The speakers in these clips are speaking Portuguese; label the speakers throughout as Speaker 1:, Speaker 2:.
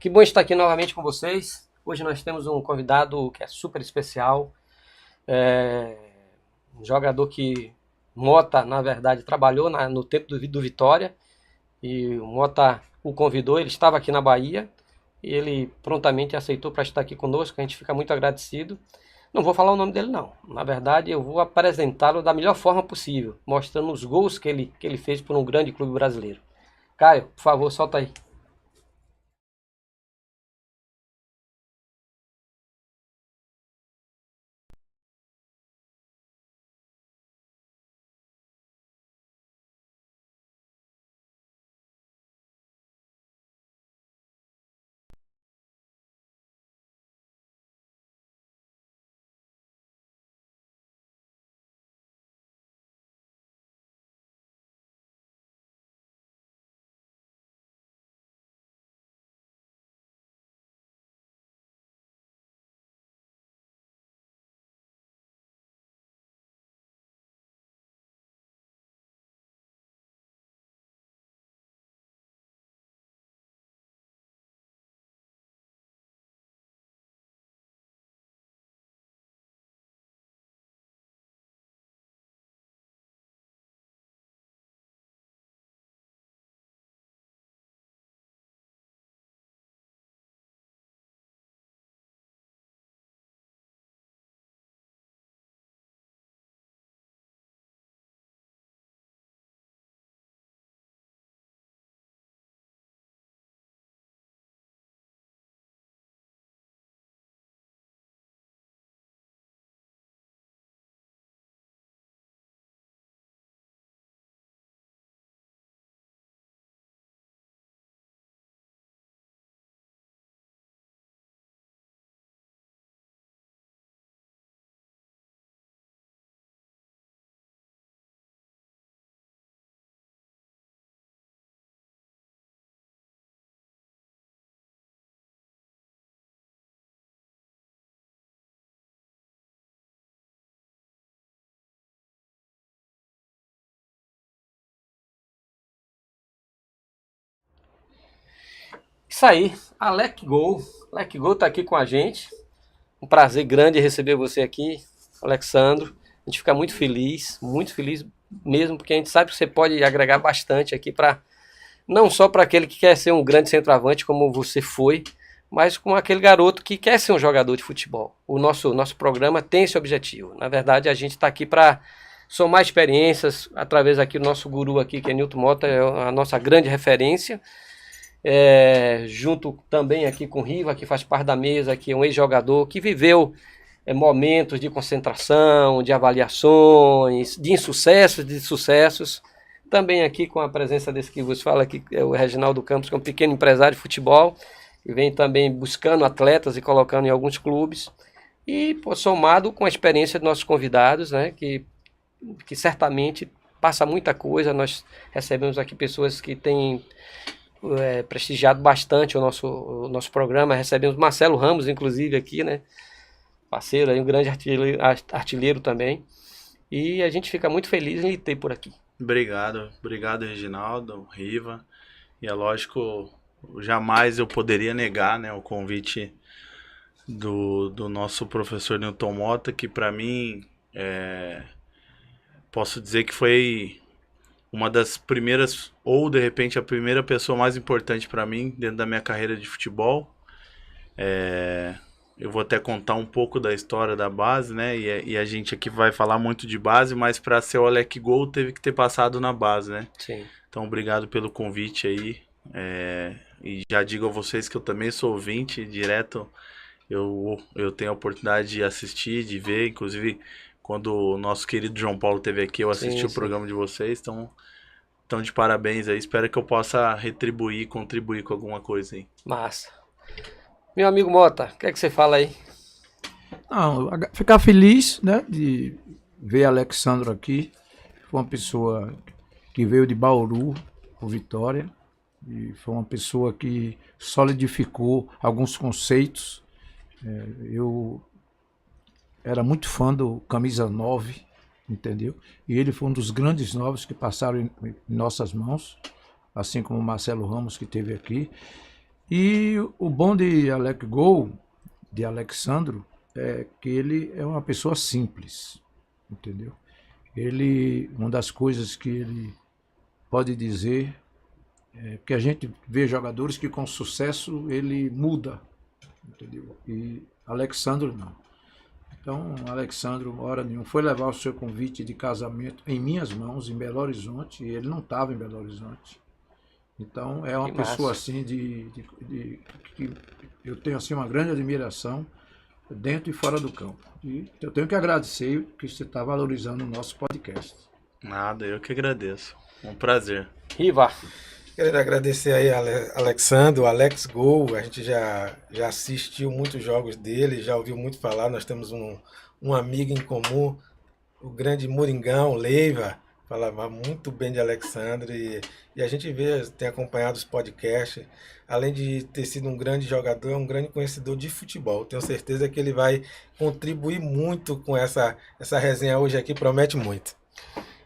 Speaker 1: Que bom estar aqui novamente com vocês. Hoje nós temos um convidado que é super especial, é um jogador que Mota, na verdade, trabalhou no tempo do Vitória e o Mota o convidou, ele estava aqui na Bahia e ele prontamente aceitou para estar aqui conosco, a gente fica muito agradecido. Não vou falar o nome dele não, na verdade eu vou apresentá-lo da melhor forma possível, mostrando os gols que ele fez por um grande clube brasileiro. Caio, por favor, solta aí. Isso aí, Alec Gol. Alec Gol tá aqui com a gente. Um prazer grande receber você aqui, Alexandro. A gente fica muito feliz mesmo, porque a gente sabe que você pode agregar bastante aqui para não só para aquele que quer ser um grande centroavante como você foi, mas com aquele garoto que quer ser um jogador de futebol. O nosso programa tem esse objetivo. Na verdade, a gente está aqui para somar experiências através aqui do nosso guru aqui, que é Nilton Mota, é a nossa grande referência. Junto também aqui com o Riva, que faz parte da mesa, que é um ex-jogador que viveu momentos de concentração, de avaliações, de insucessos, de sucessos. Também aqui com a presença desse que vos fala, que é o Reginaldo Campos, que é um pequeno empresário de futebol, que vem também buscando atletas e colocando em alguns clubes. E somado com a experiência dos nossos convidados, né, que certamente passa muita coisa. Nós recebemos aqui pessoas que têm prestigiado bastante o nosso programa. Recebemos Marcelo Ramos, inclusive, aqui, né? Parceiro, aí, um grande artilheiro também. E a gente fica muito feliz em lhe ter por aqui.
Speaker 2: Obrigado, Reginaldo, Riva. E é lógico, jamais eu poderia negar, né, o convite do nosso professor Nilton Mota, que para mim posso dizer que foi uma das primeiras, ou de repente a primeira pessoa mais importante para mim dentro da minha carreira de futebol. Eu vou até contar um pouco da história da base, né? E a gente aqui vai falar muito de base, mas para ser o Alec Gol teve que ter passado na base, né?
Speaker 1: Sim.
Speaker 2: Então, obrigado pelo convite aí. E já digo a vocês que eu também sou ouvinte direto. Eu tenho a oportunidade de assistir, de ver. Inclusive, quando o nosso querido João Paulo esteve aqui, eu assisti
Speaker 1: Sim,
Speaker 2: o
Speaker 1: sim.
Speaker 2: programa de vocês. Então, de parabéns aí. Espero que eu possa retribuir, contribuir com alguma coisa aí.
Speaker 1: Massa. Meu amigo Mota, o que é que você fala aí?
Speaker 3: Não, ficar feliz, né, de ver Alexandro aqui. Foi uma pessoa que veio de Bauru, por Vitória, e foi uma pessoa que solidificou alguns conceitos. Eu era muito fã do Camisa 9, entendeu? E ele foi um dos grandes novos que passaram em nossas mãos, assim como o Marcelo Ramos, que esteve aqui. E o bom de Alec Gol, de Alexandro, é que ele é uma pessoa simples, entendeu? Uma das coisas que ele pode dizer é que a gente vê jogadores que com sucesso ele muda, entendeu? E Alexandro não. Então, Alexandro, hora nenhuma, foi levar o seu convite de casamento em minhas mãos, em Belo Horizonte, e ele não estava em Belo Horizonte. Então, é uma
Speaker 1: Que
Speaker 3: pessoa
Speaker 1: massa.
Speaker 3: assim que eu tenho assim uma grande admiração dentro e fora do campo. E eu tenho que agradecer que você está valorizando o nosso podcast.
Speaker 2: Nada, eu que agradeço. Um prazer.
Speaker 1: Riva,
Speaker 4: Quero agradecer aí Alexandre, o Alex Gol. A gente já assistiu muitos jogos dele, já ouviu muito falar. Nós temos um amigo em comum, o grande Moringão, Leiva, falava muito bem de Alexandre. E a gente tem acompanhado os podcasts. Além de ter sido um grande jogador, é um grande conhecedor de futebol. Tenho certeza que ele vai contribuir muito com essa resenha hoje aqui, promete muito.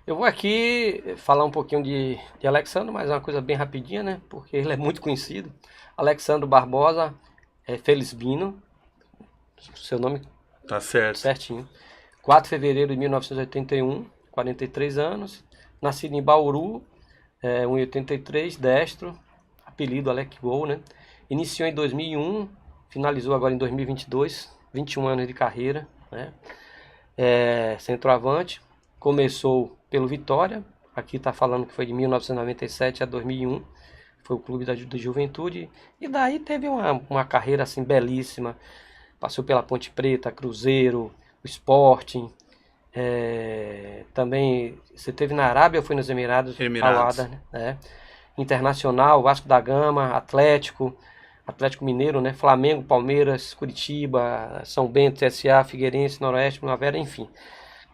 Speaker 1: eu vou aqui falar um pouquinho de Alexandro, mas é uma coisa bem rapidinha, né? Porque ele é muito conhecido. Alexandro Barbosa Felisbino, seu nome
Speaker 2: Tá certo.
Speaker 1: certinho. 4 de fevereiro de 1981, 43 anos. Nascido em Bauru, 1,83, destro, apelido Alec Gol, né? Iniciou em 2001, finalizou agora em 2022, 21 anos de carreira, né? Centroavante, começou pelo Vitória, aqui está falando que foi de 1997 a 2001, foi o clube da Juventude, e daí teve uma carreira assim belíssima, passou pela Ponte Preta, Cruzeiro, o Sporting, também você teve na Arábia ou foi nos Emirados?
Speaker 2: Emirados.
Speaker 1: Al-Wahda, né? Internacional, Vasco da Gama, Atlético Mineiro, né? Flamengo, Palmeiras, Curitiba, São Bento, CSA, Figueirense, Noroeste, Primavera, enfim.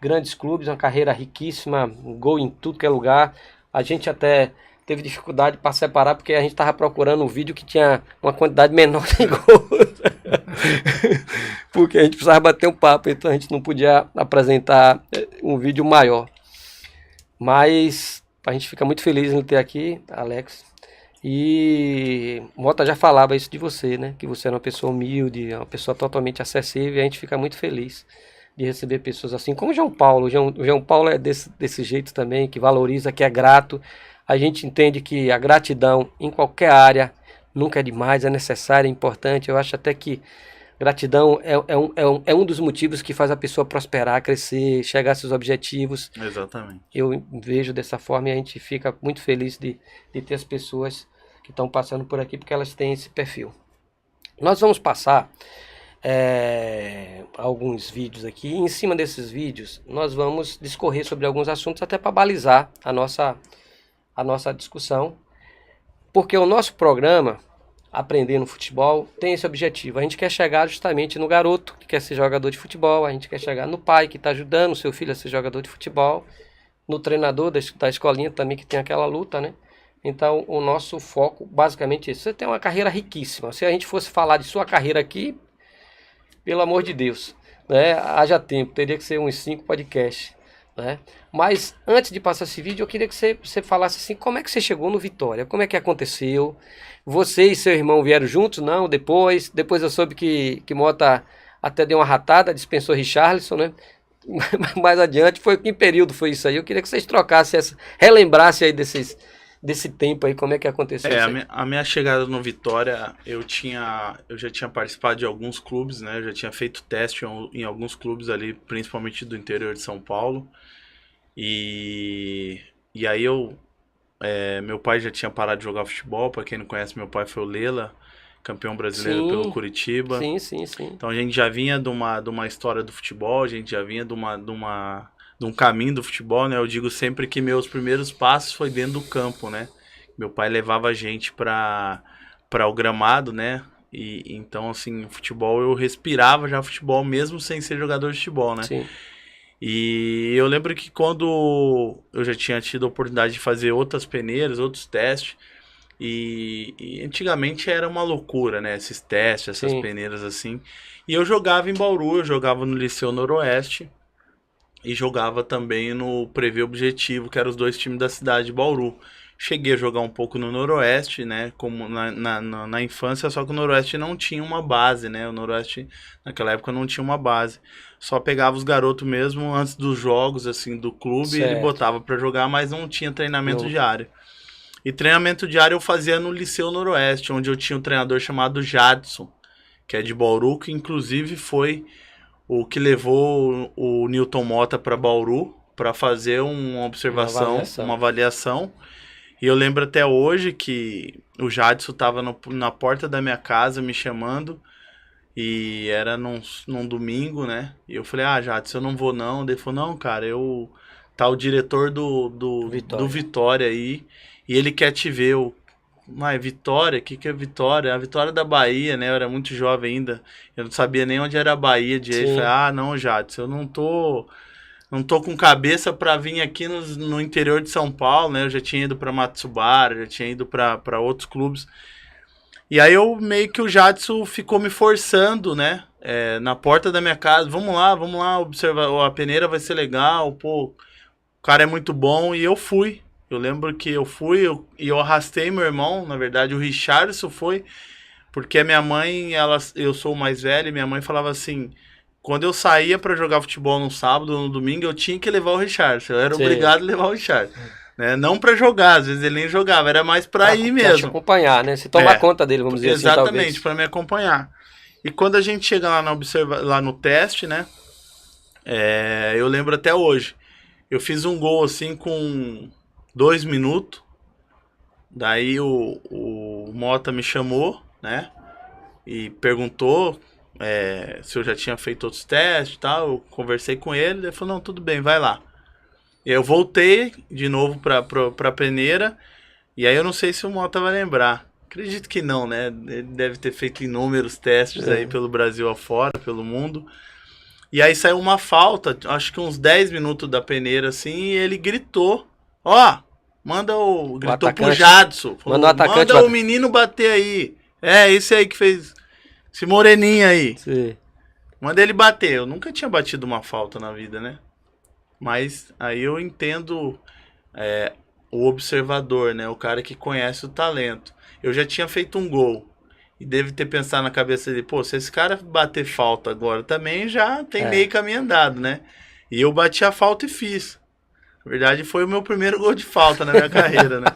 Speaker 1: Grandes clubes, uma carreira riquíssima, gol em tudo que é lugar. A gente até teve dificuldade para separar, porque a gente estava procurando um vídeo que tinha uma quantidade menor de gols. Porque a gente precisava bater um papo, então a gente não podia apresentar um vídeo maior. Mas a gente fica muito feliz em ter aqui, Alex. E Mota já falava isso de você, né? Que você era uma pessoa humilde, uma pessoa totalmente acessível, e a gente fica muito feliz de receber pessoas assim, como o João Paulo. O João Paulo é desse jeito também, que valoriza, que é grato. A gente entende que a gratidão em qualquer área nunca é demais, é necessária, é importante. Eu acho até que gratidão é um dos motivos que faz a pessoa prosperar, crescer, chegar a seus objetivos.
Speaker 2: Exatamente.
Speaker 1: Eu vejo dessa forma e a gente fica muito feliz de ter as pessoas que estão passando por aqui, porque elas têm esse perfil. Nós vamos passar alguns vídeos aqui, e em cima desses vídeos nós vamos discorrer sobre alguns assuntos até para balizar a nossa discussão, porque o nosso programa Aprendendo Futebol tem esse objetivo. A gente quer chegar justamente no garoto que quer ser jogador de futebol, a gente quer chegar no pai que está ajudando o seu filho a ser jogador de futebol, no treinador da escolinha também que tem aquela luta, né? Então o nosso foco basicamente é isso. Você tem uma carreira riquíssima. Se a gente fosse falar de sua carreira aqui, pelo amor de Deus, né? Haja tempo, teria que ser uns 5 podcasts, né? Mas antes de passar esse vídeo, eu queria que você falasse assim, como é que você chegou no Vitória? Como é que aconteceu? Você e seu irmão vieram juntos? Não, depois eu soube que Mota até deu uma ratada, dispensou Richarlison, né? Mais adiante, em período foi isso aí? Eu queria que vocês trocassem relembrassem aí desse tempo aí, como é que aconteceu isso aí?
Speaker 2: A minha chegada no Vitória, eu já tinha participado de alguns clubes, né? Eu já tinha feito teste em alguns clubes ali, principalmente do interior de São Paulo. E aí meu pai já tinha parado de jogar futebol. Para quem não conhece, meu pai foi o Lela, campeão brasileiro pelo Curitiba.
Speaker 1: Sim.
Speaker 2: Então a gente já vinha de uma história do futebol, a gente já vinha de um caminho do futebol, né? Eu digo sempre que meus primeiros passos foi dentro do campo, né? Meu pai levava a gente para o gramado, né? E então, assim, futebol, eu respirava já futebol mesmo sem ser jogador de futebol, né?
Speaker 1: Sim.
Speaker 2: E eu lembro que quando eu já tinha tido a oportunidade de fazer outras peneiras, outros testes, e antigamente era uma loucura, né? Esses testes, essas peneiras assim. E eu jogava em Bauru, eu jogava no Liceu Noroeste e jogava também no Prevê Objetivo, que eram os dois times da cidade de Bauru. Cheguei a jogar um pouco no Noroeste, né? Como na infância, só que o Noroeste não tinha uma base, né? O Noroeste, naquela época, não tinha uma base. Só pegava os garotos mesmo antes dos jogos, assim, do clube, e ele
Speaker 1: Certo.
Speaker 2: botava pra jogar, mas não tinha treinamento
Speaker 1: Não.
Speaker 2: diário. E treinamento diário eu fazia no Liceu Noroeste, onde eu tinha um treinador chamado Jadson, que é de Bauru, que inclusive foi o que levou o Newton Mota para Bauru para fazer uma observação, uma avaliação. E eu lembro até hoje que o Jadson estava na porta da minha casa me chamando, e era num domingo, né? E eu falei, Jadson, eu não vou não. Ele falou, não, cara, tá o diretor do Vitória aí, e ele quer te ver. Mas Vitória? O que é Vitória? A Vitória da Bahia, né? Eu era muito jovem ainda. Eu não sabia nem onde era a Bahia direito. Eu falei, não, Jadson, eu não tô com cabeça para vir aqui no interior de São Paulo, né? Eu já tinha ido para Matsubara, já tinha ido para outros clubes. E aí meio que o Jadson ficou me forçando, né? Na porta da minha casa, vamos lá, observar, a peneira vai ser legal, pô, o cara é muito bom, e eu fui. Eu lembro que eu fui e eu arrastei meu irmão, na verdade o Richardson foi, porque a minha mãe, eu sou o mais velho, e minha mãe falava assim, quando eu saía pra jogar futebol no sábado, no domingo, eu tinha que levar o Richardson, eu era obrigado a levar o Richardson. Né? Não pra jogar, às vezes ele nem jogava, era mais pra ir mesmo.
Speaker 1: Te acompanhar, né? Você tomar conta dele, vamos dizer assim,
Speaker 2: exatamente, pra me acompanhar. E quando a gente chega lá no teste, né? Eu lembro até hoje, eu fiz um gol assim com 2 minutos, daí o Mota me chamou, né, e perguntou se eu já tinha feito outros testes e tal, eu conversei com ele, ele falou, não, tudo bem, vai lá. E eu voltei de novo pra peneira, e aí eu não sei se o Mota vai lembrar, acredito que não, né, ele deve ter feito inúmeros testes aí pelo Brasil afora, pelo mundo. E aí saiu uma falta, acho que uns 10 minutos da peneira assim, e ele gritou, gritou pro Jadson. Falou, manda o menino bater aí. Esse aí que fez, esse moreninho aí.
Speaker 1: Sim.
Speaker 2: Manda ele bater. Eu nunca tinha batido uma falta na vida, né? Mas aí eu entendo o observador, né? O cara que conhece o talento. Eu já tinha feito um gol. E deve ter pensado na cabeça dele, pô, se esse cara bater falta agora também, já tem meio caminho andado, né? E eu bati a falta e fiz. Na verdade, foi o meu primeiro gol de falta na minha carreira, né?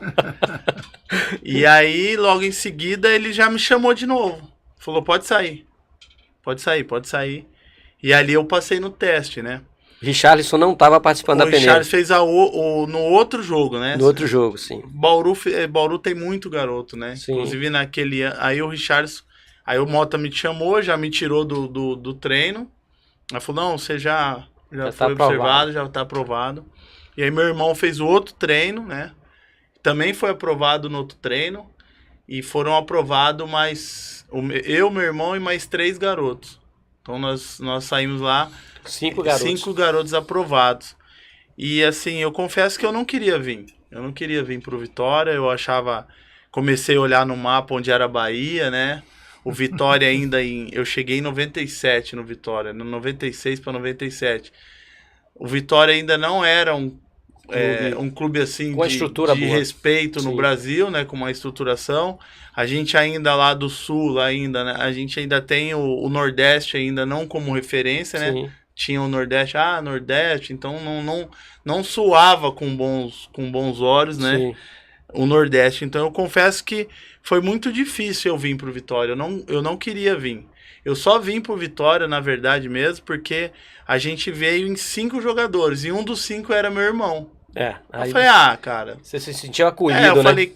Speaker 2: E aí, logo em seguida, ele já me chamou de novo. Falou, pode sair. Pode sair. E ali eu passei no teste, né?
Speaker 1: Richarlison não estava participando da peneira.
Speaker 2: O Richarlison fez no outro jogo, né?
Speaker 1: No outro jogo, sim.
Speaker 2: Bauru tem muito garoto, né?
Speaker 1: Sim.
Speaker 2: Inclusive naquele ano. Aí o Richarlison... Aí o Mota me chamou, já me tirou do treino. Aí falou, não, você já foi observado, já tá aprovado. E aí meu irmão fez o outro treino, né? Também foi aprovado no outro treino. E foram aprovados eu, meu irmão e mais 3 garotos. Então nós saímos lá...
Speaker 1: 5 garotos.
Speaker 2: 5 garotos aprovados. E assim, eu confesso que eu não queria vir. Eu não queria vir pro Vitória. Eu comecei a olhar no mapa onde era a Bahia, né? O Vitória ainda eu cheguei em 97 no Vitória, no 96 para 97. O Vitória ainda não era um clube assim
Speaker 1: com estrutura
Speaker 2: de
Speaker 1: boa.
Speaker 2: Respeito
Speaker 1: Sim.
Speaker 2: no Brasil, né? Com uma estruturação. A gente ainda lá do Sul, ainda, né? A gente ainda tem o Nordeste ainda não como referência, né?
Speaker 1: Sim.
Speaker 2: Tinha o Nordeste, Nordeste, então não soava com bons olhos, né?
Speaker 1: Sim.
Speaker 2: O Nordeste. Então eu confesso que foi muito difícil eu vir pro Vitória. Eu não queria vir. Eu só vim pro Vitória, na verdade mesmo, porque a gente veio em 5 jogadores e um dos 5 era meu irmão.
Speaker 1: Aí
Speaker 2: eu falei, cara...
Speaker 1: Você se sentiu acolhido,
Speaker 2: eu
Speaker 1: né?
Speaker 2: falei...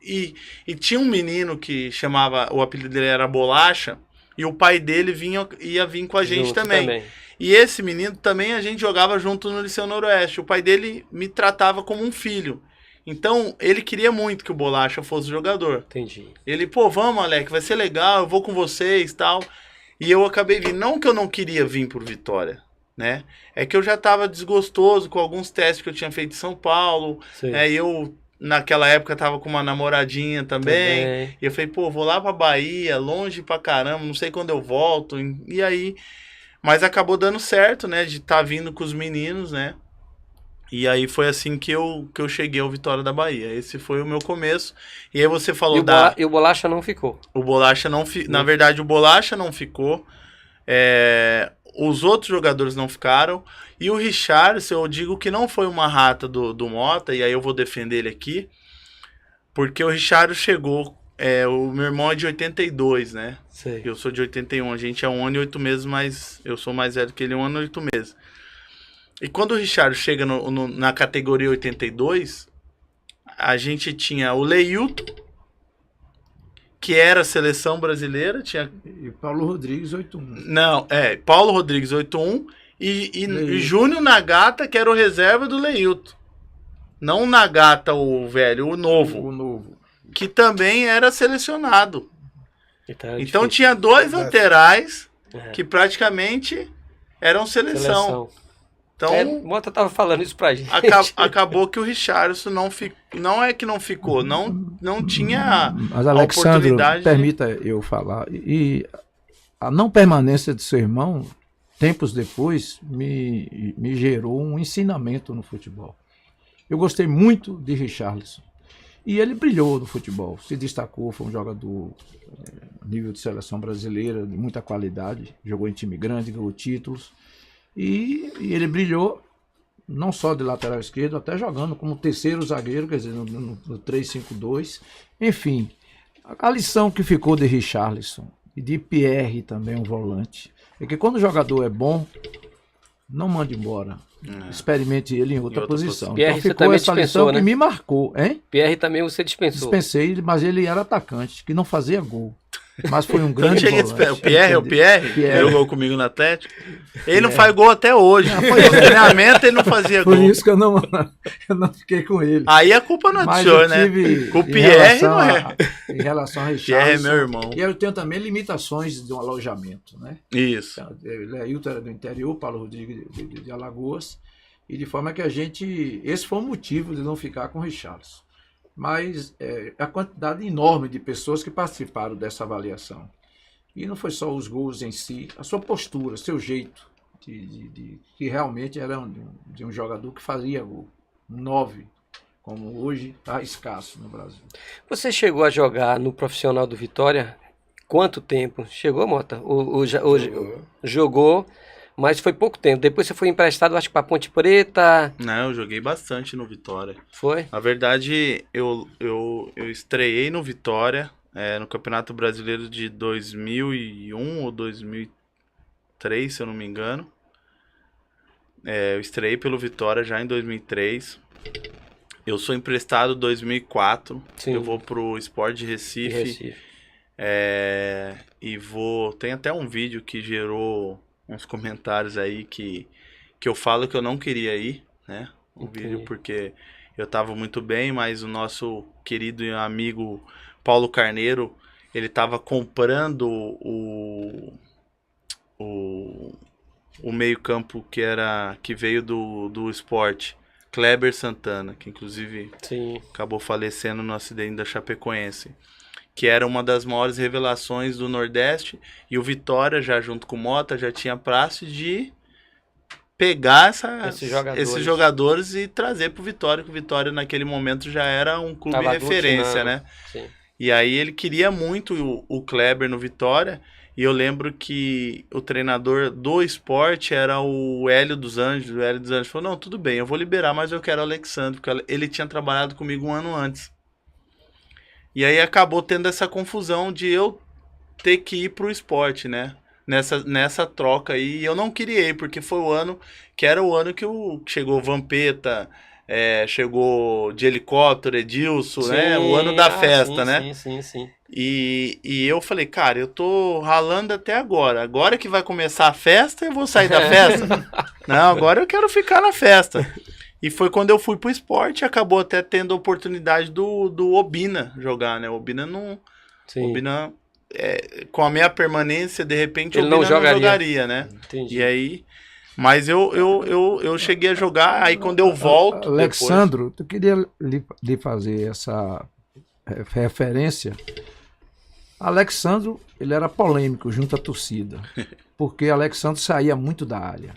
Speaker 2: E tinha um menino que chamava... O apelido dele era Bolacha, e o pai dele ia vir com a gente também. E esse menino também a gente jogava junto no Liceu Noroeste. O pai dele me tratava como um filho. Então, ele queria muito que o Bolacha fosse jogador.
Speaker 1: Entendi.
Speaker 2: Ele, vamos, Alec, vai ser legal, eu vou com vocês e tal. E eu acabei vindo. Não que eu não queria vir por Vitória, né? É que eu já estava desgostoso com alguns testes que eu tinha feito em São Paulo. Eu, naquela época, tava com uma namoradinha também. E eu falei, vou lá pra Bahia, longe pra caramba, não sei quando eu volto. E aí... Mas acabou dando certo, né? De estar vindo com os meninos, né? E aí foi assim que eu cheguei ao Vitória da Bahia. Esse foi o meu começo. E aí você falou
Speaker 1: E o Bolacha não ficou.
Speaker 2: O Bolacha não Na verdade, o Bolacha não ficou. Os outros jogadores não ficaram. E o Richarlison, eu digo que não foi uma rata do Mota, e aí eu vou defender ele aqui. Porque o Richarlison chegou... o meu irmão é de 82, né?
Speaker 1: Sei.
Speaker 2: Eu sou de 81. A gente é 1 ano e 8 meses, mas eu sou mais velho que ele, 1 ano e 8 meses. E quando o Richarlison chega na categoria 82, a gente tinha o Leilton, que era a seleção brasileira, tinha...
Speaker 3: E Paulo Rodrigues, 8-1.
Speaker 2: Não, Paulo Rodrigues, 8-1, e Júnior Nagata, que era o reserva do Leilton. Não o Nagata, o velho, o novo.
Speaker 3: O novo.
Speaker 2: Que também era selecionado. Então
Speaker 1: difícil.
Speaker 2: tinha 2 laterais que praticamente eram seleção. Então,
Speaker 1: Mota tava falando isso pra gente.
Speaker 2: acabou que o Richarlison não é que não ficou, não tinha
Speaker 3: Mas,
Speaker 2: a
Speaker 3: Alexandre,
Speaker 2: oportunidade.
Speaker 3: permita eu falar. E a não permanência de seu irmão, tempos depois, me gerou um ensinamento no futebol. Eu gostei muito de Richarlison. E ele brilhou no futebol, se destacou, foi um jogador a nível de seleção brasileira, de muita qualidade, jogou em time grande, ganhou títulos. E ele brilhou não só de lateral esquerdo, até jogando como terceiro zagueiro, quer dizer, no 3-5-2. Enfim, a lição que ficou de Richarlison e de Pierre também, um volante, é que quando o jogador é bom, não mande embora. Experimente ele em outra posição.
Speaker 1: Pierre,
Speaker 3: então
Speaker 1: você também
Speaker 3: essa lição,
Speaker 1: dispensou, né?
Speaker 3: que me marcou, hein?
Speaker 1: Pierre também você dispensou.
Speaker 3: Dispensei, mas ele era atacante, que não fazia gol. Mas foi um grande volante.
Speaker 2: O Pierre, jogou comigo no Atlético. Ele não
Speaker 3: Pierre.
Speaker 2: faz gol até hoje. No treinamento ele não fazia
Speaker 3: Por
Speaker 2: gol.
Speaker 3: isso que eu não fiquei com ele.
Speaker 2: Aí a culpa não é do
Speaker 3: Mas
Speaker 2: senhor,
Speaker 3: eu
Speaker 2: né?
Speaker 3: tive,
Speaker 2: Com o Pierre não é.
Speaker 3: Em relação a Richarlison.
Speaker 2: Pierre é meu irmão.
Speaker 3: E eu tenho também limitações de um alojamento, né?
Speaker 2: Isso.
Speaker 3: Leilton era do interior, Paulo Rodrigues de Alagoas. E de forma que a gente... Esse foi o motivo de não ficar com o Richarlison. Mas a quantidade enorme de pessoas que participaram dessa avaliação. E não foi só os gols em si, a sua postura, seu jeito, que realmente era de um jogador que fazia gol. Um 9, como hoje está escasso no Brasil.
Speaker 1: Você chegou a jogar no profissional do Vitória? Quanto tempo? Chegou, Mota? Jogou, mas foi pouco tempo. Depois você foi emprestado, acho que para Ponte Preta.
Speaker 2: Não, eu joguei bastante no Vitória.
Speaker 1: Foi?
Speaker 2: Na verdade, eu estreiei no Vitória, no Campeonato Brasileiro de 2001 ou 2003, se eu não me engano. Eu estreiei pelo Vitória já em 2003. Eu sou emprestado em 2004.
Speaker 1: Sim.
Speaker 2: Eu vou pro Sport de Recife. Tem até um vídeo que gerou uns comentários aí que eu falo que eu não queria ir, né? O vídeo, porque eu tava muito bem, mas o nosso querido amigo Paulo Carneiro, ele tava comprando o meio-campo que veio do Sport, Kleber Santana, que inclusive acabou falecendo no acidente da Chapecoense, que era uma das maiores revelações do Nordeste, e o Vitória, já junto com o Mota, já tinha praxe de pegar esses jogadores e trazer pro Vitória, que o Vitória naquele momento já era um clube referência, né?
Speaker 1: Sim.
Speaker 2: E aí ele queria muito o Kleber no Vitória, e eu lembro que o treinador do Sport era o Hélio dos Anjos. O Hélio dos Anjos falou, não, tudo bem, eu vou liberar, mas eu quero o Alexandre, porque ele tinha trabalhado comigo 1 ano antes. E aí acabou tendo essa confusão de eu ter que ir pro Sport, né? Nessa troca aí. E eu não queria ir, porque foi o ano que era o ano que chegou Vampeta, chegou de helicóptero, Edilson, né? O ano da festa, né?
Speaker 1: Sim.
Speaker 2: E eu falei, cara, eu tô ralando até agora. Agora que vai começar a festa, eu vou sair da festa? Não, agora eu quero ficar na festa. E foi quando eu fui pro Sport, acabou até tendo a oportunidade do Obina jogar, né? O Obina não...
Speaker 1: Sim.
Speaker 2: Obina, com a minha permanência, de repente,
Speaker 1: ele
Speaker 2: o Obina
Speaker 1: não jogaria,
Speaker 2: né?
Speaker 1: Entendi.
Speaker 2: E aí... Mas eu cheguei a jogar, aí quando eu volto...
Speaker 3: Alexandro, eu queria lhe fazer essa referência. Alexandro, ele era polêmico junto à torcida, porque Alexandro saía muito da área.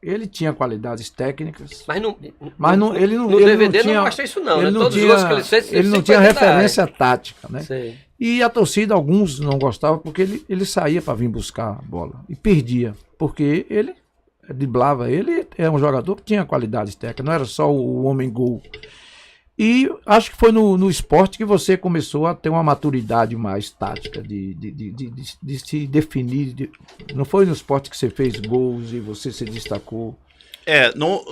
Speaker 3: ele tinha qualidades técnicas,
Speaker 1: Mas
Speaker 3: ele não,
Speaker 1: no
Speaker 3: ele
Speaker 1: DVD
Speaker 3: não tinha,
Speaker 1: não mostra isso não,
Speaker 3: ele
Speaker 1: né?
Speaker 3: não
Speaker 1: Todos os
Speaker 3: tinha,
Speaker 1: gols que ele fez,
Speaker 3: ele não
Speaker 1: sempre
Speaker 3: tinha
Speaker 1: foi dentro da
Speaker 3: referência tática, né?
Speaker 1: área. Sei.
Speaker 3: E a torcida, alguns não gostavam porque ele saía para vir buscar a bola e perdia, porque ele driblava, ele é um jogador que tinha qualidades técnicas, não era só o homem-gol. E acho que foi no esporte que você começou a ter uma maturidade mais tática, de se definir. Não foi no esporte que você fez gols e você se destacou?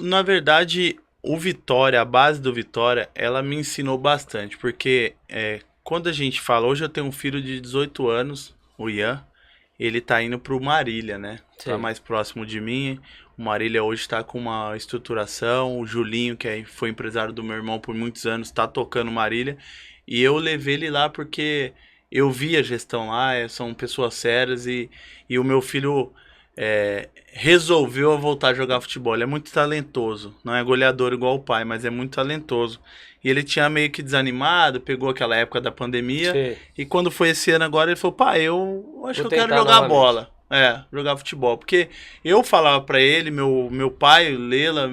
Speaker 2: Na verdade, o Vitória, a base do Vitória, ela me ensinou bastante, porque quando a gente fala, hoje eu tenho um filho de 18 anos, o Ian, ele tá indo pro Marília, né?
Speaker 1: Sim.
Speaker 2: Tá mais próximo de mim. O Marília hoje está com uma estruturação. O Julinho, que foi empresário do meu irmão por muitos anos, está tocando Marília. E eu levei ele lá porque eu vi a gestão lá, são pessoas sérias. E o meu filho resolveu voltar a jogar futebol. Ele é muito talentoso. Não é goleador igual o pai, mas é muito talentoso. E ele tinha meio que desanimado, pegou aquela época da pandemia.
Speaker 1: Sim.
Speaker 2: E quando foi esse ano agora, ele falou, pai, eu acho
Speaker 1: Vou
Speaker 2: que eu quero
Speaker 1: tentar
Speaker 2: jogar
Speaker 1: novamente.
Speaker 2: bola. Jogar futebol. Porque eu falava pra ele, meu pai, o Lela,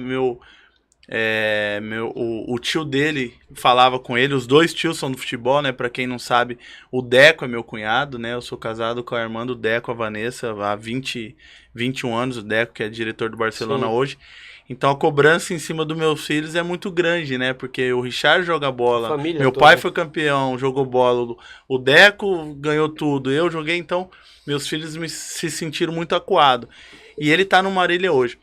Speaker 2: o tio dele falava com ele, os dois tios são do futebol, né? Pra quem não sabe, o Deco é meu cunhado, né? Eu sou casado com a irmã do Deco, a Vanessa, há 21 anos, o Deco, que é diretor do Barcelona
Speaker 1: Sim.
Speaker 2: hoje. Então a cobrança em cima dos meus filhos é muito grande, né? Porque o Richard joga bola,
Speaker 1: Família
Speaker 2: meu
Speaker 1: toda.
Speaker 2: pai foi campeão, jogou bola, o Deco ganhou tudo, eu joguei, então meus filhos se sentiram muito acuados. E ele tá no Marília hoje.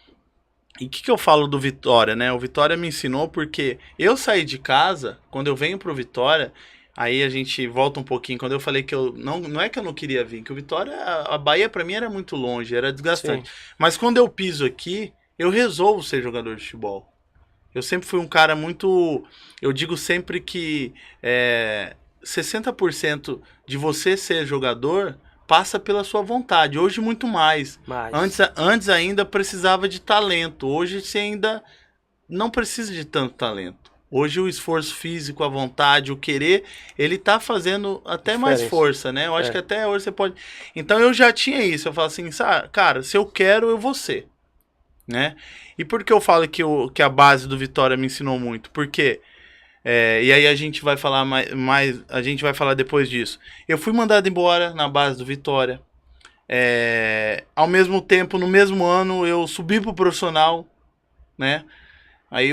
Speaker 2: E o que eu falo do Vitória, né? O Vitória me ensinou porque eu saí de casa, quando eu venho pro Vitória, aí a gente volta um pouquinho, quando eu falei que eu não é que eu não queria vir, que o Vitória, a Bahia pra mim era muito longe, era desgastante.
Speaker 1: Sim.
Speaker 2: Mas quando eu piso aqui, eu resolvo ser jogador de futebol. Eu sempre fui um cara muito... Eu digo sempre que 60% de você ser jogador passa pela sua vontade. Hoje muito mais. Antes ainda precisava de talento. Hoje você ainda não precisa de tanto talento. Hoje o esforço físico, a vontade, o querer, ele tá fazendo até mais força, né? Eu acho que até hoje você pode... Então eu já tinha isso. Eu falo assim, cara, se eu quero, eu vou ser. Né? E por que eu falo que a base do Vitória me ensinou muito? Porque, e aí a gente vai falar mais, a gente vai falar depois disso. Eu fui mandado embora na base do Vitória. Ao mesmo tempo, no mesmo ano, eu subi pro profissional, né? Aí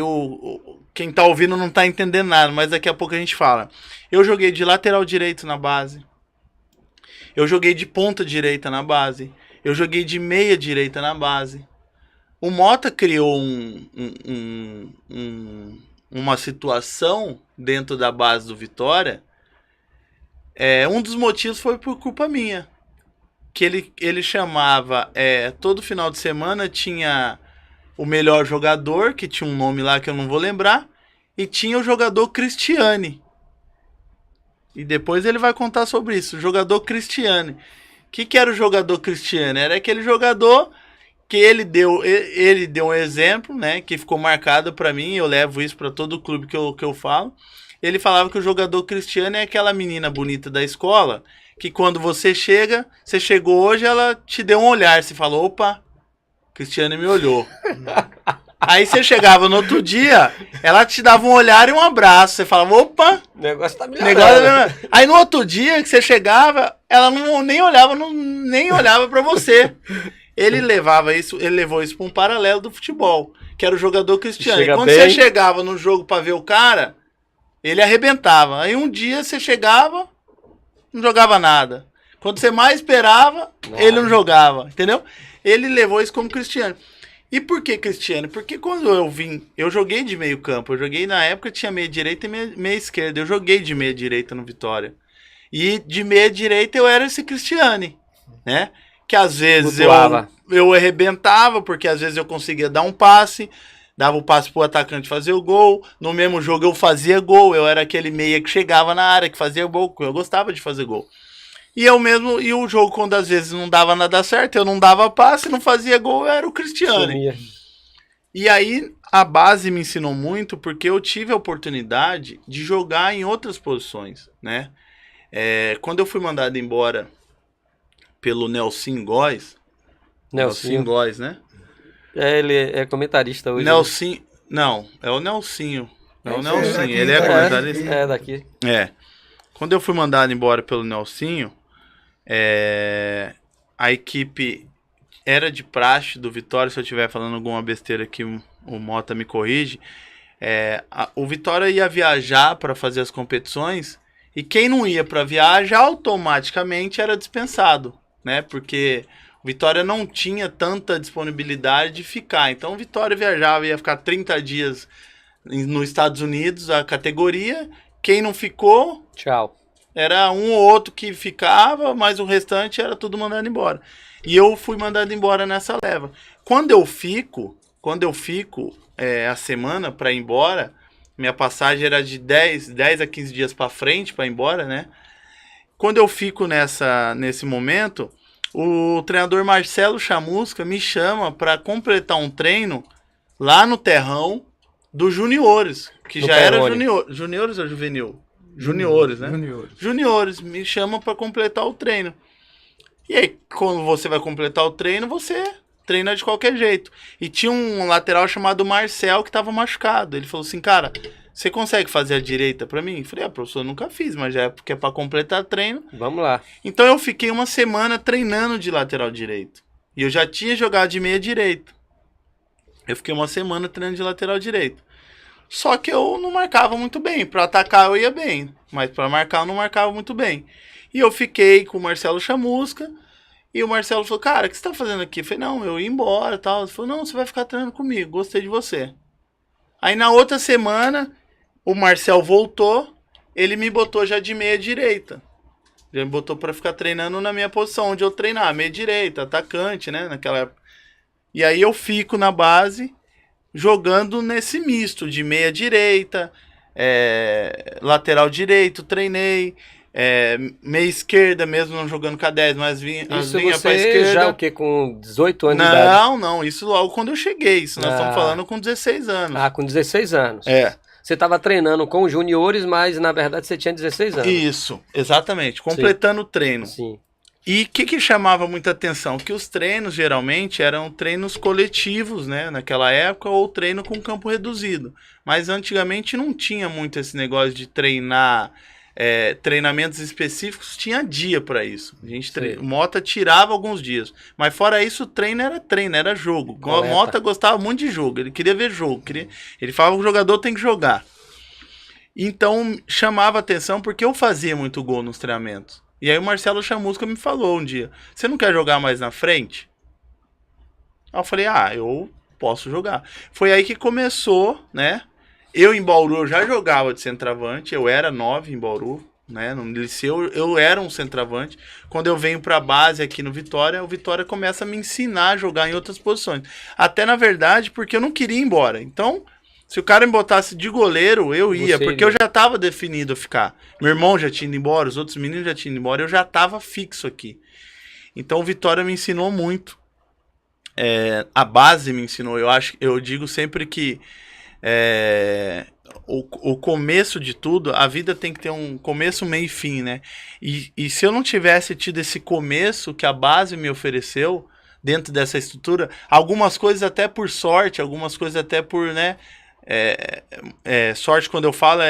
Speaker 2: quem tá ouvindo não tá entendendo nada, mas daqui a pouco a gente fala. Eu joguei de lateral direito na base. Eu joguei de ponta direita na base. Eu joguei de meia direita na base. O Mota criou uma situação dentro da base do Vitória. Um dos motivos foi por culpa minha. Que ele chamava... todo final de semana tinha o melhor jogador, que tinha um nome lá que eu não vou lembrar. E tinha o jogador Cristiane. E depois ele vai contar sobre isso. O jogador Cristiane. O que era o jogador Cristiane? Era aquele jogador... que ele deu um exemplo, né, que ficou marcado pra mim, eu levo isso pra todo clube que eu falo. Ele falava que o jogador Cristiano é aquela menina bonita da escola, que quando você chegou hoje, ela te deu um olhar, você falou, opa, Cristiano me olhou. Aí você chegava no outro dia, ela te dava um olhar e um abraço, você falava, opa,
Speaker 1: o negócio tá melhorando.
Speaker 2: Aí no outro dia que você chegava, ela nem olhava pra você. Ele levou isso para um paralelo do futebol, que era o jogador Cristiano. E quando você chegava no jogo para ver o cara, ele arrebentava. Aí um dia você chegava, não jogava nada. Quando você mais esperava, ele não jogava, entendeu? Ele levou isso como Cristiano. E por que Cristiano? Porque quando eu joguei de meio campo, eu joguei na época tinha meia direita e meia esquerda. Eu joguei de meia direita no Vitória. E de meia direita eu era esse Cristiane, né? Que às vezes eu arrebentava, porque às vezes eu conseguia dar um passe, dava o passe pro atacante fazer o gol, no mesmo jogo eu fazia gol, eu era aquele meia que chegava na área, que fazia gol, eu gostava de fazer gol. E o jogo, quando às vezes não dava nada certo, eu não dava passe, não fazia gol, eu era o Cristiano. E aí a base me ensinou muito, porque eu tive a oportunidade de jogar em outras posições, né? Quando eu fui mandado embora pelo Nelson Góes, né?
Speaker 1: Ele é comentarista hoje.
Speaker 2: Nelsinho. Não, é o Nelsinho. É o Nelsinho.
Speaker 4: daqui,
Speaker 2: Ele é
Speaker 4: né?
Speaker 2: comentarista.
Speaker 1: É daqui.
Speaker 2: É. Quando eu fui mandado embora pelo Nelsinho, a equipe era de praxe do Vitória. Se eu estiver falando alguma besteira aqui, o Mota me corrige. O Vitória ia viajar para fazer as competições e quem não ia para viagem automaticamente era dispensado, né? Porque o Vitória não tinha tanta disponibilidade de ficar. Então o Vitória viajava, ia ficar 30 dias nos Estados Unidos, a categoria. Quem não ficou,
Speaker 1: Tchau.
Speaker 2: era um ou outro que ficava, mas o restante era tudo mandado embora. E eu fui mandado embora nessa leva. Quando eu fico a semana para ir embora, minha passagem era de 10 a 15 dias para frente para ir embora, né? Quando eu fico nesse momento, o treinador Marcelo Chamusca me chama para completar um treino lá no terrão dos juniores, que
Speaker 1: No
Speaker 2: já era
Speaker 1: Perrone.
Speaker 2: juniores ou juvenil? Juniores, né?
Speaker 3: Juniores.
Speaker 2: Juniores, me chamam para completar o treino. E aí, quando você vai completar o treino, você treina de qualquer jeito. E tinha um lateral chamado Marcel que estava machucado. Ele falou assim, cara, você consegue fazer a direita para mim? Eu falei, professor, eu nunca fiz, mas já é porque é para completar treino.
Speaker 1: Vamos lá.
Speaker 2: Então eu fiquei uma semana treinando de lateral direito. E eu já tinha jogado de meia direita. Eu fiquei uma semana treinando de lateral direito. Só que eu não marcava muito bem. Para atacar eu ia bem, mas para marcar eu não marcava muito bem. E eu fiquei com o Marcelo Chamusca. E o Marcelo falou, cara, o que você tá fazendo aqui? Eu falei, não, eu ia embora e tal. Ele falou, não, você vai ficar treinando comigo, gostei de você. Aí na outra semana, o Marcel voltou, ele me botou já de meia direita. Já me botou para ficar treinando na minha posição, onde eu treinava, meia direita, atacante, né, naquela época. E aí eu fico na base, jogando nesse misto de meia direita, lateral direito, treinei, meia esquerda, mesmo não jogando com a 10, mas vinha pra
Speaker 1: Isso
Speaker 2: esquerda.
Speaker 1: você já o quê? Com 18 anos de idade?
Speaker 2: Não, isso logo quando eu cheguei, isso nós estamos falando com 16 anos.
Speaker 1: Ah, com 16 anos. Você estava treinando com os juniores, mas na verdade você tinha 16 anos.
Speaker 2: Isso, exatamente, completando o treino.
Speaker 1: Sim.
Speaker 2: E o que chamava muita atenção? Que os treinos geralmente eram treinos coletivos, né? Naquela época, ou treino com campo reduzido. Mas antigamente não tinha muito esse negócio de treinar, treinamentos específicos, tinha dia para isso. A gente o Mota tirava alguns dias. Mas fora isso, o treino, era jogo. O Mota gostava muito de jogo, ele queria ver jogo. Ele falava que o jogador tem que jogar. Então chamava atenção porque eu fazia muito gol nos treinamentos. E aí o Marcelo Chamusca me falou um dia, você não quer jogar mais na frente? Aí eu falei, eu posso jogar. Foi aí que começou, né? Eu em Bauru eu já jogava de centroavante, eu era 9 em Bauru, né? No liceu eu era um centroavante. Quando eu venho pra base aqui no Vitória, o Vitória começa a me ensinar a jogar em outras posições. Até na verdade porque eu não queria ir embora. Então, se o cara me botasse de goleiro, eu ia, porque eu já tava definido a ficar. Meu irmão já tinha ido embora, os outros meninos já tinham ido embora, eu já tava fixo aqui. Então o Vitória me ensinou muito. A base me ensinou. Eu digo sempre que o começo de tudo, a vida tem que ter um começo, meio e fim, né? E se eu não tivesse tido esse começo que a base me ofereceu dentro dessa estrutura, algumas coisas até por sorte, algumas coisas até por, né? Sorte, quando eu falo,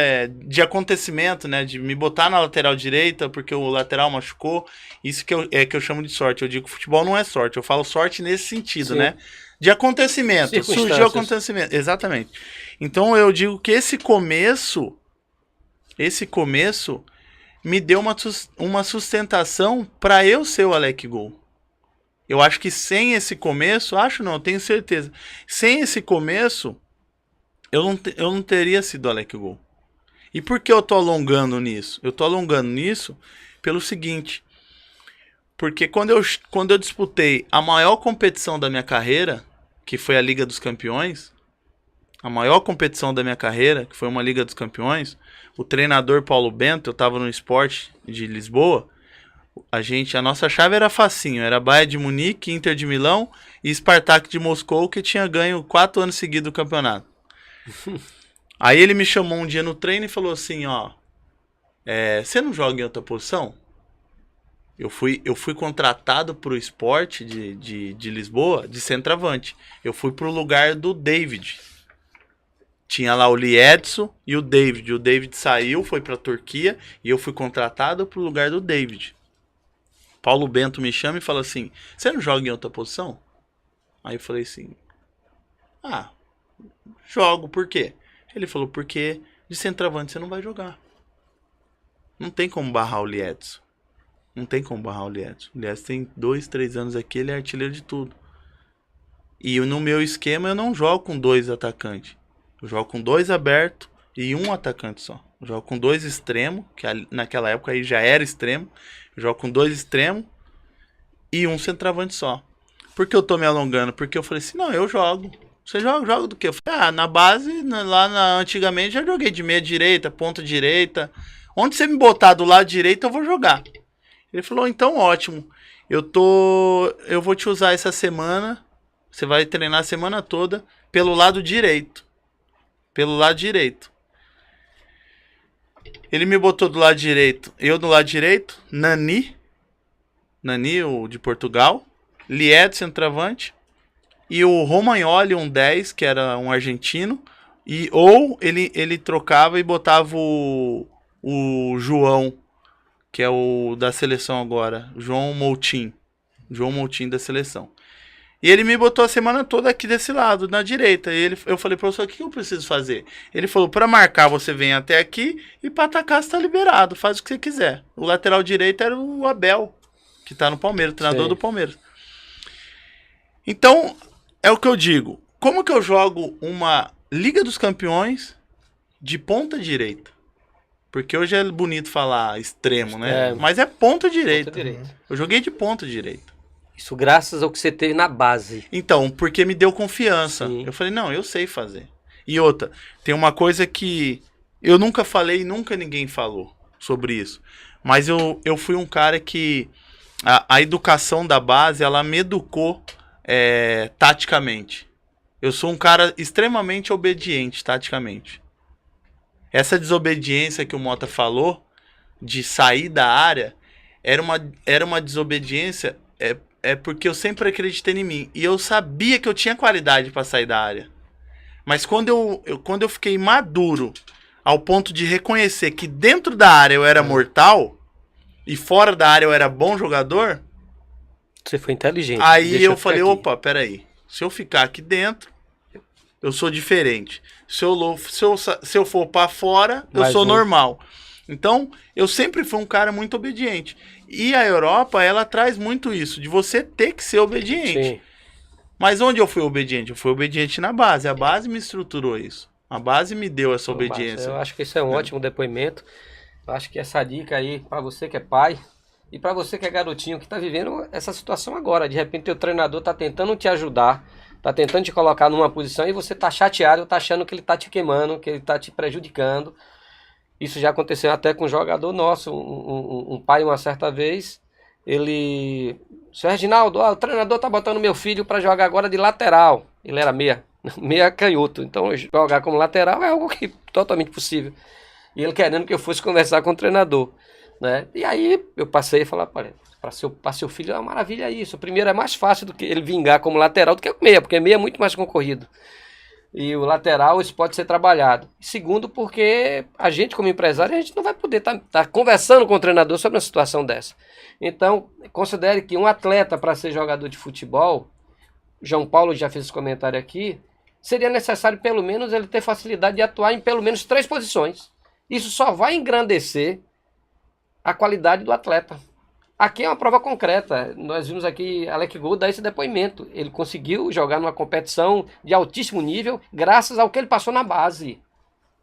Speaker 2: de acontecimento, né? De me botar na lateral direita porque o lateral machucou. Isso que eu chamo de sorte. Eu digo que futebol não é sorte. Eu falo sorte nesse sentido, né? De acontecimento. Surgiu acontecimento. Exatamente. Então eu digo que esse começo me deu uma sustentação para eu ser o Alec Gol. Eu acho que sem esse começo, eu tenho certeza. Sem esse começo, eu não teria sido Alec Gol. E por que eu tô alongando nisso? Eu tô alongando nisso pelo seguinte. Porque quando eu disputei a maior competição da minha carreira, que foi a Liga dos Campeões, a maior competição da minha carreira, que foi uma Liga dos Campeões, o treinador Paulo Bento, eu tava no Sport de Lisboa, a nossa chave era facinho, era Bayern de Munique, Inter de Milão e Spartak de Moscou, que tinha ganho 4 anos seguidos o campeonato. Aí ele me chamou um dia no treino e falou assim, você não joga em outra posição? Eu fui contratado para o Sport de Lisboa de centroavante. Eu fui para o lugar do David. Tinha lá o Liedson e o David. O David saiu, foi para a Turquia e eu fui contratado para o lugar do David. Paulo Bento me chama e fala assim: você não joga em outra posição? Aí eu falei assim: ah, jogo, por quê? Ele falou: porque de centroavante você não vai jogar. Não tem como barrar o Liedson. Não tem como barrar o Liedson. O Liedson tem 2, 3 anos aqui, ele é artilheiro de tudo. E no meu esquema eu não jogo com 2 atacantes. Eu jogo com 2 abertos e 1 atacante só. Eu jogo com 2 extremos, que naquela época aí já era extremo. Eu jogo com 2 extremos e 1 centroavante só. Por que eu tô me alongando? Porque eu falei assim: não, eu jogo. Você joga do quê? Eu falei: na base, antigamente já joguei de meia direita, ponta direita. Onde você me botar do lado direito, eu vou jogar. Ele falou: então ótimo. Eu vou te usar essa semana. Você vai treinar a semana toda pelo lado direito. Pelo lado direito. Ele me botou do lado direito. Eu do lado direito. Nani, o de Portugal. Lied, centroavante. E o Romagnoli, um 10, que era um argentino. Ou ele trocava e botava o João, que é o da seleção agora. João Moutinho. João Moutinho da seleção. E ele me botou a semana toda aqui desse lado, na direita. E eu falei: professor, o que eu preciso fazer? Ele falou: para marcar você vem até aqui e para atacar você tá liberado, faz o que você quiser. O lateral direito era o Abel, que tá no Palmeiras, o treinador do Palmeiras. Então, é o que eu digo. Como que eu jogo uma Liga dos Campeões de ponta direita? Porque hoje é bonito falar extremo, né? Mas é ponta direita. Eu joguei de ponta direita.
Speaker 1: Isso graças ao que você teve na base.
Speaker 2: Então, porque me deu confiança.
Speaker 1: Sim.
Speaker 2: Eu falei: não, eu sei fazer. E outra, tem uma coisa que eu nunca falei, nunca ninguém falou sobre isso. Mas eu fui um cara que a educação da base, ela me educou taticamente. Eu sou um cara extremamente obediente taticamente. Essa desobediência que o Mota falou, de sair da área, era uma desobediência porque eu sempre acreditei em mim. E eu sabia que eu tinha qualidade para sair da área. Mas quando eu fiquei maduro, ao ponto de reconhecer que dentro da área eu era mortal, e fora da área eu era bom jogador...
Speaker 1: Você foi inteligente.
Speaker 2: Aí eu falei: opa, peraí. Se eu ficar aqui dentro, eu sou diferente. Se eu for para fora, eu sou normal. Então, eu sempre fui um cara muito obediente. E a Europa, ela traz muito isso, de você ter que ser obediente. Sim. Mas onde eu fui obediente? Eu fui obediente na base. A base me estruturou isso. A base me deu essa obediência.
Speaker 1: Eu acho que isso é um ótimo depoimento. Eu acho que essa dica aí, para você que é pai, e para você que é garotinho, que está vivendo essa situação agora. De repente, teu treinador está tentando te ajudar, está tentando te colocar numa posição e você está chateado, está achando que ele está te queimando, que ele está te prejudicando. Isso já aconteceu até com um jogador nosso, um pai uma certa vez, Seu Reginaldo, o treinador tá botando meu filho para jogar agora de lateral. Ele era meia canhoto, então jogar como lateral é algo que totalmente possível. E ele querendo que eu fosse conversar com o treinador, né? E aí eu passei a falar: para seu filho é uma maravilha isso. Primeiro, é mais fácil do que ele vingar como lateral do que meia, porque meia é muito mais concorrido. E o lateral, isso pode ser trabalhado. Segundo, porque a gente, como empresário, a gente não vai poder estar conversando com o treinador sobre uma situação dessa. Então, considere que um atleta, para ser jogador de futebol, João Paulo já fez esse comentário aqui, seria necessário pelo menos ele ter facilidade de atuar em pelo menos 3 posições. Isso só vai engrandecer a qualidade do atleta. Aqui é uma prova concreta. Nós vimos aqui Alex Gol dar esse depoimento. Ele conseguiu jogar numa competição de altíssimo nível graças ao que ele passou na base.